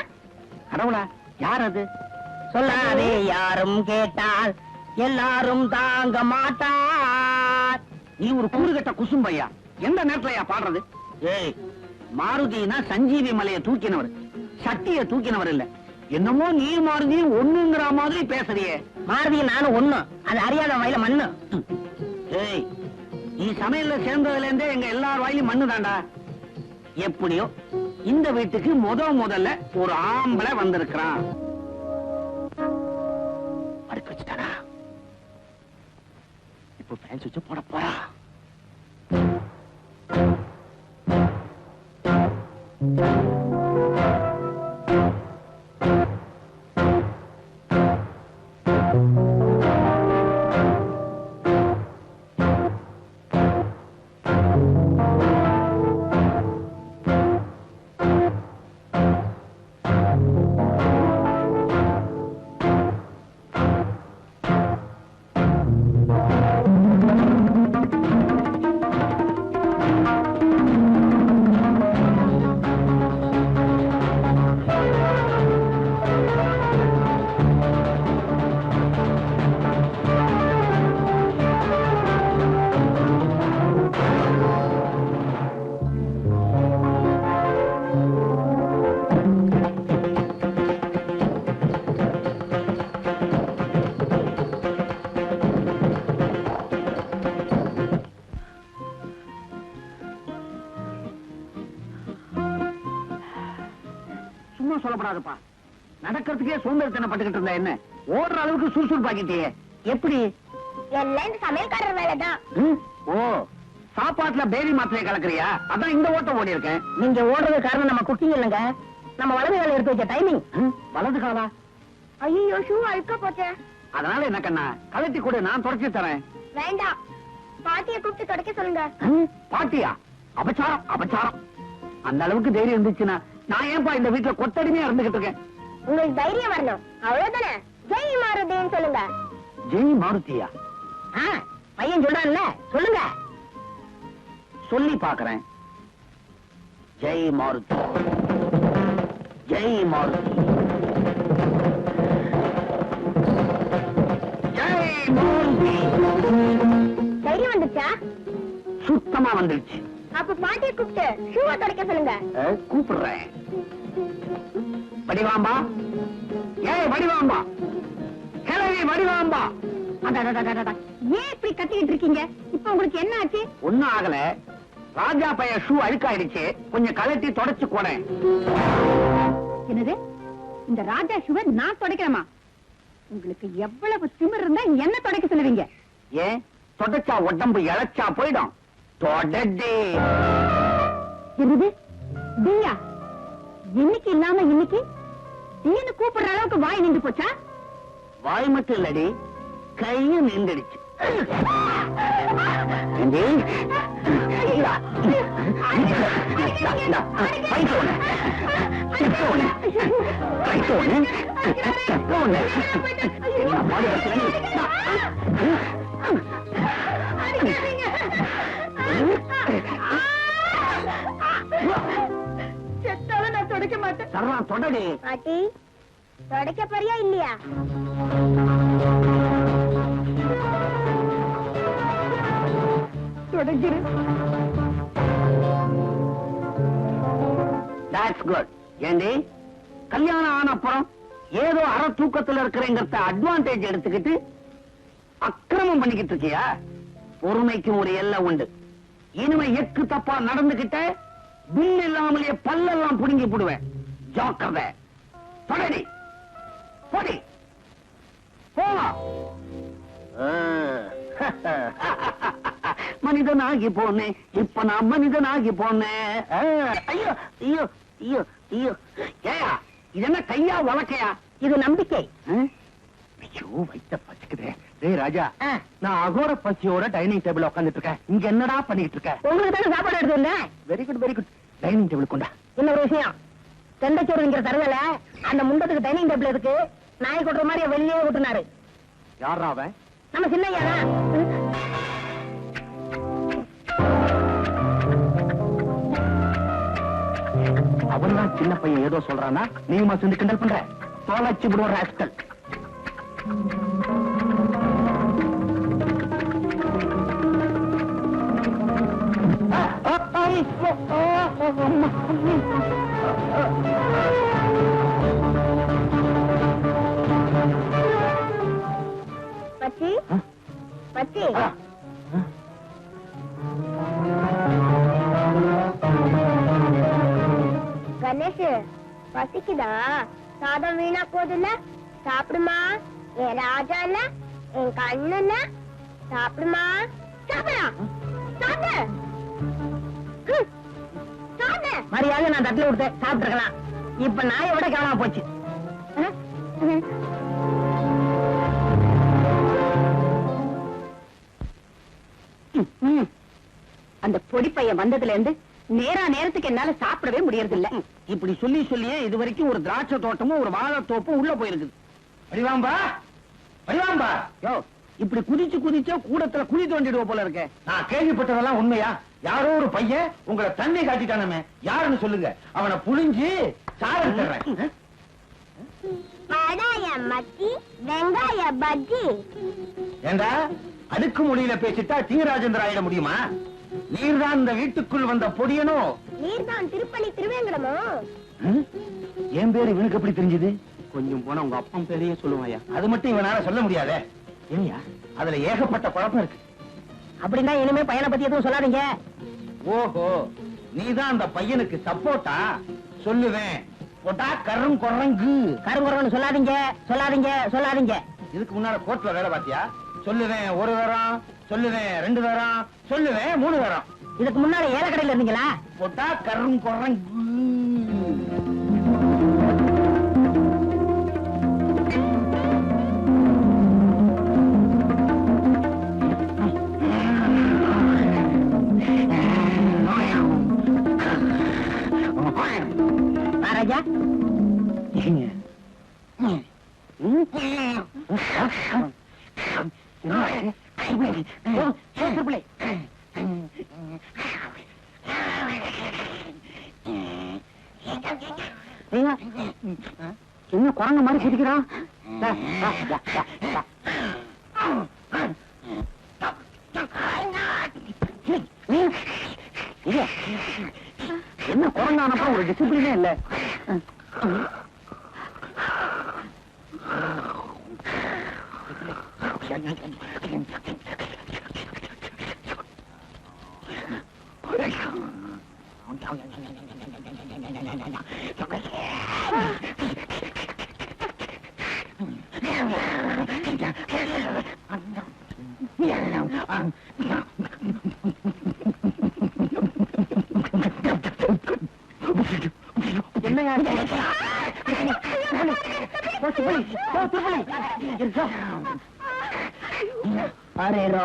கடவுளா? யார் அது? சொல்லாதே யாரும் கேட்டால் எல்லாரும் தாங்க மாட்டார். நீ ஒரு கூறுகட்ட குசும்பையா, எந்த நேரத்துலயா பாடுறது? ஏய், மாருதினா சஞ்சீவி மலையை தூக்கினவர், சட்டிய தூக்கினவர் இல்ல. என்னமோ நீ மாருதி ஒண்ணுங்கிற மாதிரி பேசுறியே. மாருதி நானும் ஒண்ணு, அது அறியாத வாயில மண்ணு. ஏய், நீ சமையல்ல சேர்ந்ததுல இருந்தே எங்க எல்லார் வாயிலும் மண்ணு தாண்டா. எப்படியோ இந்த வீட்டுக்கு முதல்ல ஒரு ஆம்பளை வந்திருக்கிறான். அடுப்பு வச்சுட்டானா? இப்போ ஃபேன் சுவிட்ச் போட போறா. சொல்லப்படாதுப்பா, நடக்கிறதுக்கே சோம்பேறித்தனப்பட்டுக்கிட்டு இருந்தா என்ன, ஓடுற அளவுக்கு சுறுசுறுப்பாக்கிட்டே. எப்படி? எல்லாம் இந்த சமையல்காரர் வேலைதான். ஓ, சாப்பாட்டுல பேரி மாத்திரையை கலக்குறியா? அதான் இந்த ஓட்டம் ஓடி இருக்கேன். நீங்க ஓடுறது காரணம் நம்ம குக்கிங் இல்லைங்க, நம்ம வலது கால எடுத்து வச்ச டைமிங். வலது காலா? ஐயோ, ஷூ அழுக்க போச்சே. அதனால என்ன கண்ணா, கலட்டி கூட நான் தொடச்சி தரேன். வேண்டாம், பாட்டியை கூப்பிட்டு தொடக்க சொல்லுங்க. பாட்டியா? அபச்சாரம், அபச்சாரம். அந்த அளவுக்கு தைரியம் இருந்துச்சுன்னா நான் ஏன்பா இந்த வீட்டுல கொத்தடிமையா இருந்துகிட்டு இருக்கேன்? உங்களுக்கு தைரியம் வரணும், அவ்வளவுதானே. ஜெய் மாருதின்னு சொல்லுங்க. ஜெய் மாருதியா? பையன் சொல்றான்ல, சொல்லுங்க. சொல்லி பாக்குறேன். ஜெய் மாருதி, ஜெய் மாருதி, ஜெய் மாருதி. தைரியம் வந்துச்சா? சுத்தமா வந்துருச்சு. அப்ப பாட்டியை கூப்பிட்டு ஷூவை தொடக்க சொல்லுங்க. கூப்பிடுறேன். வடிவாம்பா, ஏய் வடிவாம்பா, கிளவி வடிவாம்பா. ஏன் இப்படி கத்திக்கிட்டு இருக்கீங்க? இப்ப உங்களுக்கு என்ன ஆச்சு? ஒண்ணும் ஆகல, ராஜா பைய ஷூ அழுக்காயிடுச்சு, கொஞ்சம் கலட்டி தொடச்சு போனேன். என்னது? இந்த ராஜா ஷூவை நான் தொடக்கிறேமா? உங்களுக்கு எவ்வளவு திமிர் இருந்தா என்ன தொடக்க சொல்லுவீங்க? ஏன் தொடச்சா உடம்பு இழைச்சா போயிடும்? தொடடே. என்னது? தீயா? இன்னைக்கு இல்லாம இன்னைக்கு தீன்னு கூப்பிடுற அளவுக்கு வாய் நின்று போச்சா? வாய் மட்டும் இல்லடி, கையும் நின்றுடுச்சு. செத்தாலும் நான் தொடக்க மாட்டேன். சர்வான் தொடடி. பாட்டி தொடக்க போறியா இல்லையா? தொடக்கிறேன். That's good. ஏண்டி, கல்யாணம் ஆன அப்புறம் ஏதோ அற தூக்கத்துல இருக்கிறேங்கிறத அட்வான்டேஜ் எடுத்துக்கிட்டு அக்கிரமம் பண்ணிக்கிட்டு இருக்கியா? பொறுமைக்கு ஒரு எல்லை உண்டு. இனிமே எக்கு தப்பா நடந்துகிட்ட பில் இல்லாமலேயே பல்லெல்லாம் புடுங்கி போடுவேன். ஜாக்கிரதை. தொடடி, போடி, போவா. மனிதனாகி போனேன், இப்ப நான் மனிதனாகி போனேன். ஐயோ ஐயோ ஐயோ ஐயோ. ஏயா, இது என்ன கையா வழக்கையா? இது நம்பிக்கை. ஐயோ, வைத்த பசிக்குதே. டேய் ராஜா, நான் அகோர பசியோட டைனிங் டேபிள் உட்காந்துட்டு இருக்கேன். இங்க என்னடா பண்ணிட்டு இருக்க? உங்களுக்கு தானே சாப்பாடு எடுத்து வந்தேன். Very good, very good. Dining table கொண்டா. இன்னொரு விஷயம், தெண்டைச்சோறுங்கிற தருதல அந்த முண்டத்துக்கு டைனிங் டேபிள் இருக்கு. நாய் கொட்டுற மாதிரி வெளியே விட்டுனாரு. யாரா அவன்? நம்ம சின்னையா தான். அவன்தான் சின்ன பையன் ஏதோ சொல்றானா, நீமா சேர்ந்து கிண்டல் பண்ற? தோலாச்சு விடுவார் ராஸ்கல். பச்சி பச்சி கணேஷ் பசிக்குதா? சாதம் வீணா போதுல்ல, சாப்பிடுமா. என் ராஜா இல்ல, என் கண்ணு இல்ல, சாப்பிடுமா. சாப்பிடா சாப்பிடு. சாப்பிடு. மரியாதை நான் தட்டுல கொடுத்தேன், சாப்பிட்டுருக்கலாம். இப்ப நாயை விட கவனமா போச்சு. அந்த பொடி பையன் வந்ததுல இருந்து நேரத்துக்கு என்னால சாப்பிடவே முடியறது இல்ல. இப்படி சொல்லி சொல்லியே இது வரைக்கும் ஒரு திராட்சை தோட்டமும் ஒரு வாழைத்தோப்பும் உள்ள போயிருக்குது. வடிவாம்பா வடிவாம்பா, யோ இப்படி குதிச்சு குதிச்சா கூடத்துல குழி தோண்டிடுவ போல இருக்க. நான் கேள்விப்பட்டதெல்லாம் உண்மையா? யாரோ ஒரு பையன் உங்களை தண்ணி காட்டிட்டானமே, யாருன்னு சொல்லுங்க. அவனை புழிஞ்சு சாறு தர்றேன். மச்சி வெங்காய பஜ்ஜி. ஏண்டா அடுக்கு மொழியில பேசிட்டா தீராஜேந்திர ஆயிட முடியுமா? நீர்தான் இந்த வீட்டுக்குள் வந்த பொடியனோ? நீர்தான் திருப்பணி திருவேங்கடமோ? என் பேரு இவனுக்கு எப்படி தெரிஞ்சது? கொஞ்சம் போன உங்க அப்பன் பேரையே சொல்லுவாயா? அது மட்டும் இவனால சொல்ல முடியாதே. ஏயா அதுல ஏகப்பட்ட குழப்பம் இருக்கு. அப்படின்னா இனிமே பையனை பத்தி எதுவும் சொல்லாதீங்க. ஓஹோ, நீதான் அந்த பையனுக்கு சப்போர்ட்டா? சொல்லுவேன் போட்டா கரும் குரங்கு. கருங்குறன்னு சொல்லாதீங்க சொல்லாதீங்க சொல்லாதீங்க. இதுக்கு முன்னால கோர்ட்ல வேலை பாத்தியா? சொல்லுவேன் ஒரு தரம், சொல்லுவேன் 2 தரம், சொல்லுவேன் 3 தரம். இதுக்கு முன்னால ஏலக்கடையில இருந்தீங்களா? போட்டா கரும் குரங்கு. ராஜா என்ன குரங்கு மாதிரி சிரிக்கிறான்? என்ன குரங்கானப்ப ஒரு டிசிப்ளினே இல்ல. அரே ரோ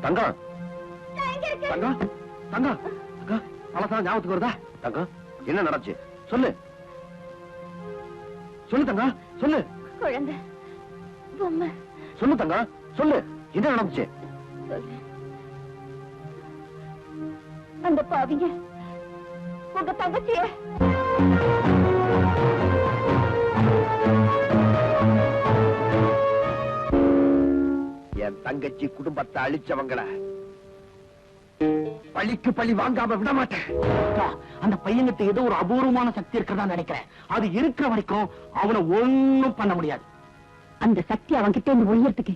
தங்கம் தங்கம் தங்கம் தங்கம் பழசா ஞாபகத்துக்கு வருதா? தங்கம் என்ன நடந்துச்சு சொல்லு சொல்லு தங்கம் சொல்லு. குழந்தை பொம்மை. சொல்லு தங்கம் சொல்லு, என்ன நடந்துச்சு? அந்த பாவிங்க உங்க தங்கச்சிய என் தங்கச்சி குடும்பத்தை அழிச்சவங்கள பழிக்கு பழி வாங்காம விட மாட்டேன். அந்த பையன்கிட்ட ஏதோ ஒரு அபூர்வமான சக்தி இருக்கிறதா நினைக்கிறேன். அது இருக்கிற வரைக்கும் அவனை ஒண்ணும் பண்ண முடியாது. அந்த சக்தி அவன் கிட்ட இருந்து ஒழியறதுக்கு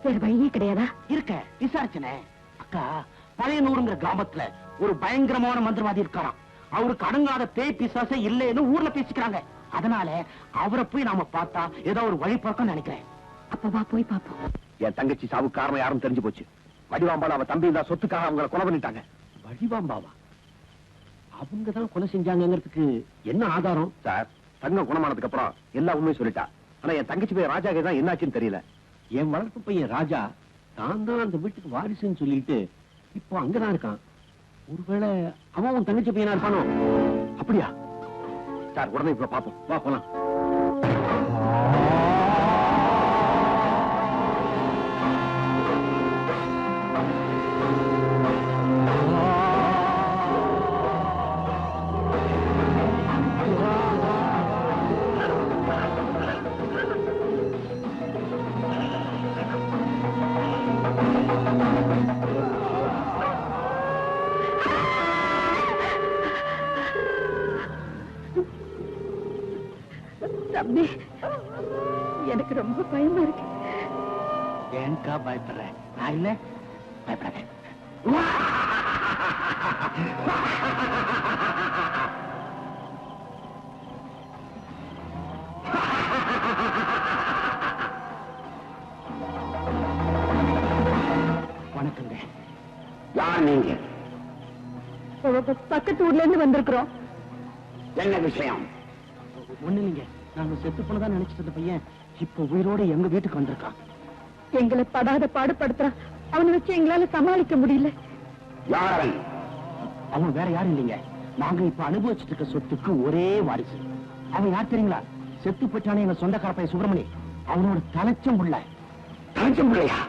வேற வழியே கிடையாதா? இருக்க விசாரிச்சனே அக்கா, பழையனூருங்கிற கிராமத்துல ஒரு பயங்கரமான மந்திரவாதி இருக்காராம். அவருக்கு அடங்காத பேய் பிசாசே இல்லைன்னு ஊர்ல பேசிக்கிறாங்க. அதனால அவரை போய் நாம பார்த்தா ஏதோ ஒரு வழி பார்க்க நினைக்கிறேன். அப்ப வா போய் பாப்போம். என் தங்கச்சி சாவு காரணம் யாரும் தெரிஞ்சு போச்சு. வடிவாம்பால அவ தம்பி இந்த சொத்துக்காக அவங்களை கொலை பண்ணிட்டாங்க. வழிவாம்பாவா? அவங்கதான் கொலை செஞ்சாங்கிறதுக்கு என்ன ஆதாரம்? சார், தங்கம் குணமானதுக்கு அப்புறம் எல்லா உண்மையும் சொல்லிட்டா. ஆனா என் தங்கச்சி பையன் ராஜா தான் என்னாச்சுன்னு தெரியல. என் வளர்ப்பு பையன் ராஜா தான் தான் அந்த வீட்டுக்கு வாரிசுன்னு சொல்லிட்டு இப்போ அங்கதான் இருக்கான். ஒருவேளை அவன் உன் தங்கச்சி பையனா இருப்பானோ? அப்படியா சார்? உடனே இப்ப பாப்போம், வா போலாம். தம்பி, எனக்கு ரொம்ப பயமா இருக்கு. ஏன்கா பயப்படுற? நான் இல்ல, பயப்படாத. வணக்கங்க. யார் நீங்க? பக்கத்து ஊர்ல இருந்து வந்திருக்கிறோம். என்ன விஷயம்? ஒண்ணு இல்லைங்க, நாங்க செத்து போனதான் நினைச்சிட்டு இருந்த பையன் இப்ப உயிரோட எங்க வீட்டுக்கு வந்திருக்கான். எங்களை படாத பாடுபடுத்துறான். அவனை வச்சு எங்களால சமாளிக்க முடியல. யார் அவன்? அவன் வேற யாரும் இல்லைங்க, நாங்க இப்ப அனுபவிச்சுட்டு இருக்க சொத்துக்கு ஒரே வாரிசு. அவன் யார் தெரியுங்களா? செத்து போயிட்டானே எங்க சொந்தக்கார பையன் சுப்பிரமணி, அவனோட தலைச்சம் புள்ள. தலைச்சம் பிள்ளையா?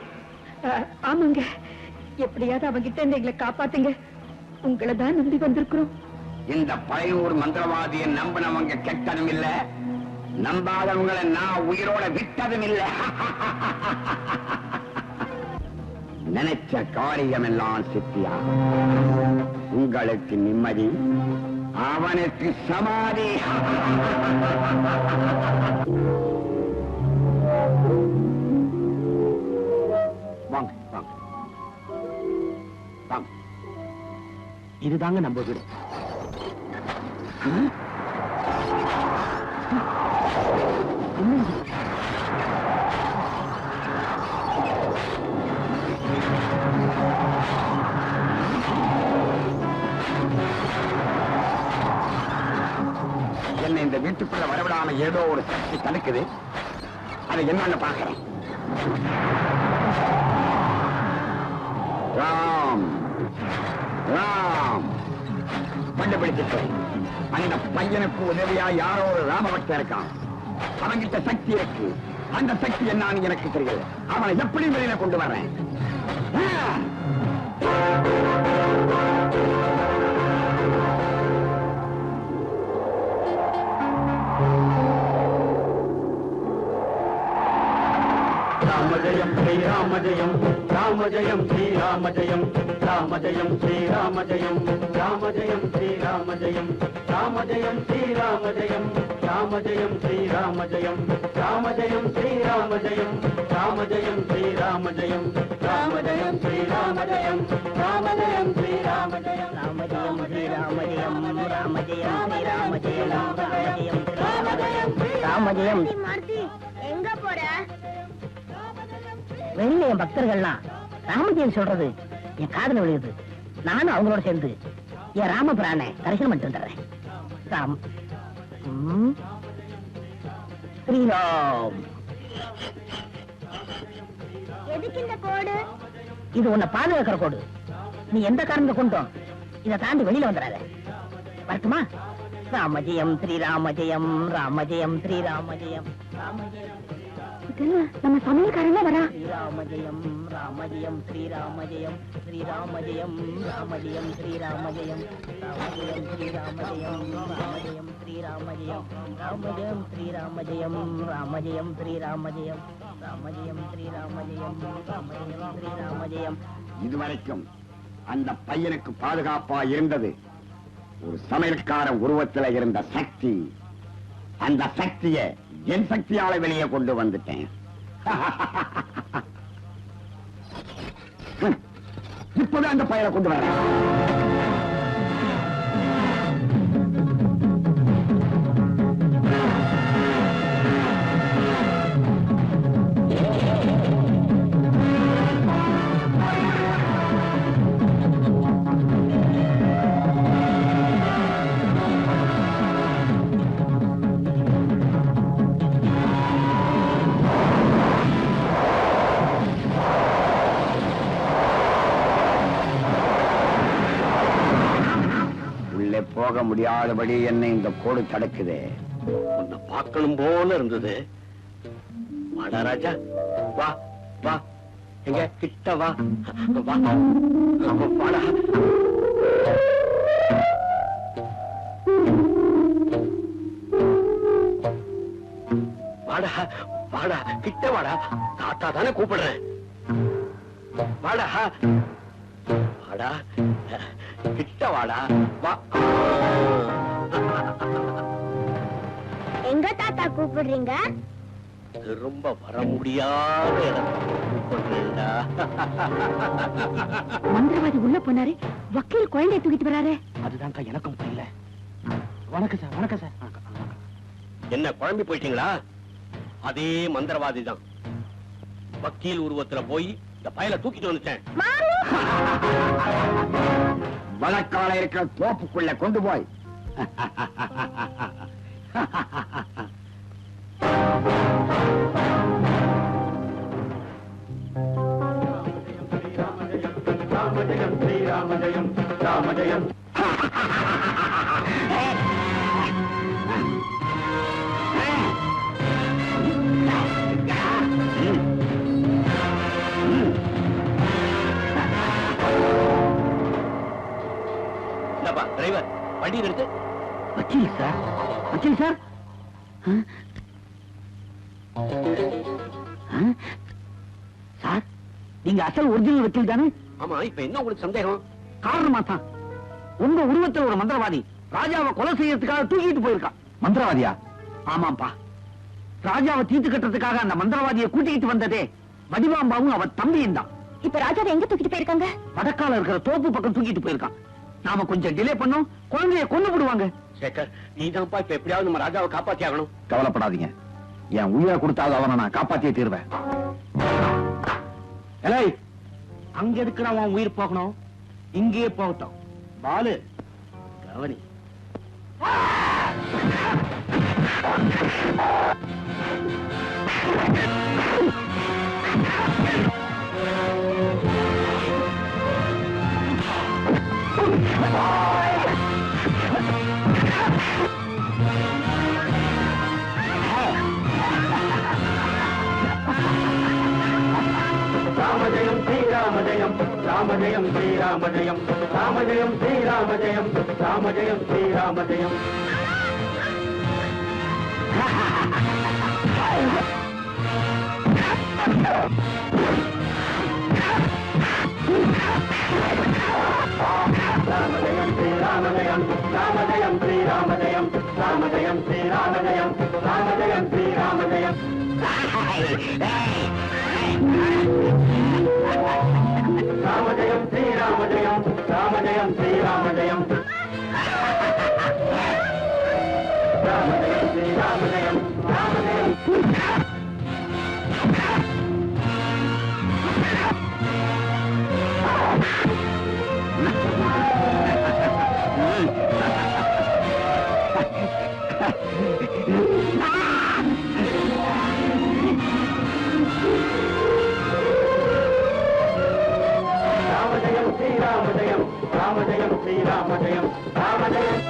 ஆமாங்க. எப்படியாவது அவங்கிட்ட இருந்து எங்களை காப்பாத்துங்க. உங்களை தான் நம்பி வந்திருக்கிறோம். இந்த பழையூர் மந்திரவாதியை நம்பினவங்க கெட்டதும் இல்ல, நம்பாதவங்களை நான் உயிரோட விட்டதும் இல்ல. நினைச்ச காரியம் எல்லாம் சித்தியா. உங்களுக்கு நிம்மதி, அவனுக்கு சமாதி. வாங்க வாங்க வாங்க. இதுதாங்க நம்ம வீடு. என்ன இந்த வீட்டுக்குள்ள வரவிடாம ஏதோ ஒரு சக்தி தடுக்குது. அது என்னன்னு பாக்குறேன். ராம் ராம் கண்டுபிடிச்சிட்டேன். அந்த பையனுக்கு உதவியா யாரோ ஒரு ராமபக்தன் இருக்கான். அவன்கிட்ட சக்தி இருக்கு. அந்த சக்தி என்னன்னு எனக்கு தெரியல. அவனை எப்படி வெளியில கொண்டு வர்றேன்? ராமஜயம் ஸ்ரீராமஜயம் ராமஜயம் ஸ்ரீராமஜயம் ராமஜயம் ஸ்ரீராமஜயம் ராமஜயம் ஸ்ரீராமஜயம் ராமஜயம் ஸ்ரீராமஜயம் ராமஜயம் ஸ்ரீராமஜயம் ராமஜயம் ஸ்ரீராமஜயம் ராமஜயம் ஸ்ரீராமஜயம் ராமஜயம் ஸ்ரீராமஜயம் ராமஜயம் ஸ்ரீராமஜயம் ராமஜயம் ஸ்ரீராமஜயம் ராமஜயம் ஸ்ரீராமஜயம் ராமஜயம். எங்க போற? வெளியில என் பக்தர்கள்லாம் ராமஜெயம் சொல்றது என் காதுல விழுது. நானும் அவங்களோட சேர்ந்து என் ராமபிரான தரிசனம் பண்ணிட்டு வந்துடுறேன். ராம் ஸ்ரீராம். எதுக்கு இந்த கோடு? இது உன்னை பாதுகாக்கிற கோடு. நீ எந்த காரணத்தை கொண்டோம் இதை தாண்டி வெளியில வந்துடாத. வரட்டுமா? ராமஜெயம் ஸ்ரீராமஜெயம் ராமஜெயம் ஸ்ரீராமஜெயம் ராமஜெயம். நம்ம சமையல்காரங்க வரா. ஸ்ரீராமஜெயம் ராமஜெயம் ஸ்ரீராமஜெயம் ஸ்ரீராமஜெயம் ராமஜெயம் ஸ்ரீராமஜெயம் ராமஜெயம் ஸ்ரீராமஜெயம் ராமஜெயம் ஸ்ரீராமஜெயம் ராமஜெயம் ஸ்ரீராமஜெயம் ராமஜெயம் ஸ்ரீராமஜெயம் ராமஜெயம் ஸ்ரீராமஜெயம் ராமஜெயம் ஸ்ரீராமஜெயம். இதுவரைக்கும் அந்த பையனுக்கு பாதுகாப்பா இருந்தது ஒரு சமையல்கார உருவத்தில் இருந்த சக்தி. அந்த சக்தியை என் சக்தியால வெளியே கொண்டு வந்துட்டேன். இப்பதான் அந்த பையனை கொண்டு வரேன். உள்ளே போக முடியாதபடி என்னை இந்த கோடு தடுக்குது. உன்னை பார்க்கணும் போல இருந்தது. வாடா ராஜா, வா வா, எங்க கிட்ட வா, வா வாடா. வாடா வாடா, கிட்ட வாடா, தாத்தா தானே கூப்பிடுறேன். வாடா வாடா, கிட்ட வாடா, வா. எங்க தாத்தா கூப்பிடுறீங்க? திரும்ப வர முடியாத இடத்துல கூப்பிடுறேன்டா. மந்திரவாதி உள்ள போனாரு, வக்கீல் குழந்தைய தூக்கிட்டு வராரு. அதுதான்க்கா எனக்கும் புரியல. வணக்கம் சார், வணக்கம் சார். என்ன குழம்பி போயிட்டீங்களா? அதே மந்திரவாதி தான். வக்கீல் உருவத்துல போய் இந்த பயலை தூக்கிட்டு வந்துட்டேன். வழக்கால இருக்கிற தோப்புக்குள்ள கொண்டு போய் ராமஜயம் ஸ்ரீராமஜயம் ராமஜயம். டிரைவர் வண்டி நிறுத்து. வக்கீல் சார், வக்கீல் சார். சார், நீங்க அசல் ஒரிஜினல் வக்கீல் தானே? ஆமா, இப்ப என்ன உங்களுக்கு சந்தேகம்? காரணமா தான் உங்க உருவத்தில் ஒரு மந்திரவாதி ராஜாவை கொலை செய்யறதுக்காக தூக்கிட்டு போயிருக்கான். மந்திரவாதியா? ஆமாப்பா, ராஜாவை தீர்த்து கட்டுறதுக்காக அந்த மந்திரவாதியை கூட்டிக்கிட்டு வந்ததே வடிவாம்பாவும் அவ தம்பியும் தான். இப்ப ராஜாவை எங்க தூக்கிட்டு போயிருக்காங்க? வடக்கால இருக்கிற தோப்பு பக்கம் தூக்கிட்டு போயிருக்கான். நாம கொஞ்சம் டிலே பண்ணோம், குழந்தைய கொண்டு விடுவாங்க. சேகர், நீதான்ப்பா இப்ப எப்படியாவது நம்ம ராஜாவை காப்பாத்தி ஆகணும். கவலைப்படாதீங்க, என் உயிரை கொடுத்தாவது அவனை நான் காப்பாத்தியே தீர்வேன். அங்க இருக்கிறவன் உயிர் போகணும், இங்கேயே போகட்டும். பாலு கவனி. ராமஜயம் ஸ்ரீராமஜயம் ராமஜயம் ஸ்ரீராமஜயம் ராமஜயம் ஸ்ரீராமஜயம் ராமஜயம் ஸ்ரீராமஜயம். ராமஜயம் ஸ்ரீராமஜயம் ராமஜயம் ஸ்ரீராமஜயம் ராமஜயம் ஸ்ரீராமஜயம் ராமஜயம் ஸ்ரீராமஜயம். ராமஜயம் ஸ்ரீராமஜயம் ராமஜயம் ஸ்ரீராமஜயம் ராமஜயம் ஸ்ரீராமஜயம் ராமஜயம். ராமஜயம் ஸ்ரீராமஜயம் ராமஜயம் ஸ்ரீராமஜயம் ராமஜயம்.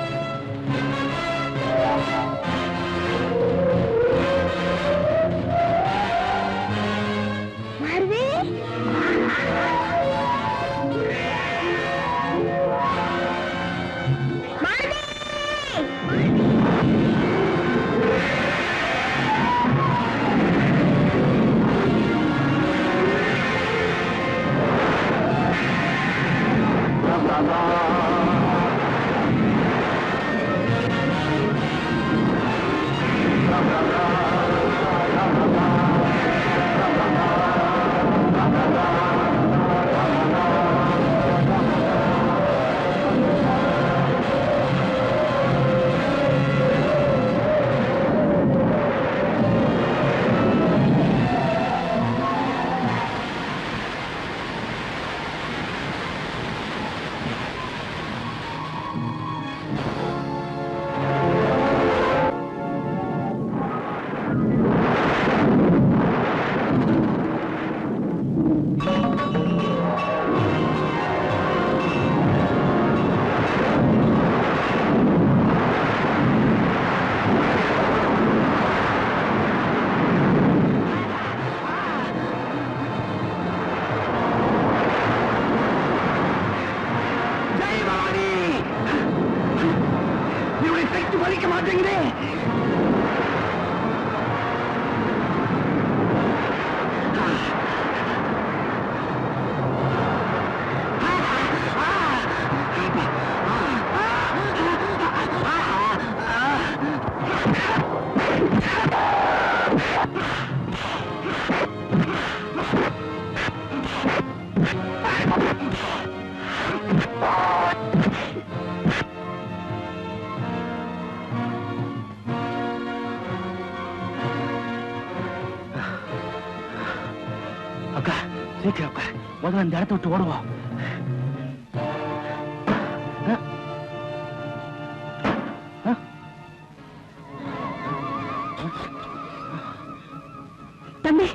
பிடிக்க மாட்டேங்குது. அக்கா சீக்கிரம் அக்கா, முதல்ல இந்த இடத்த விட்டு ஓடுவோம். தம்பி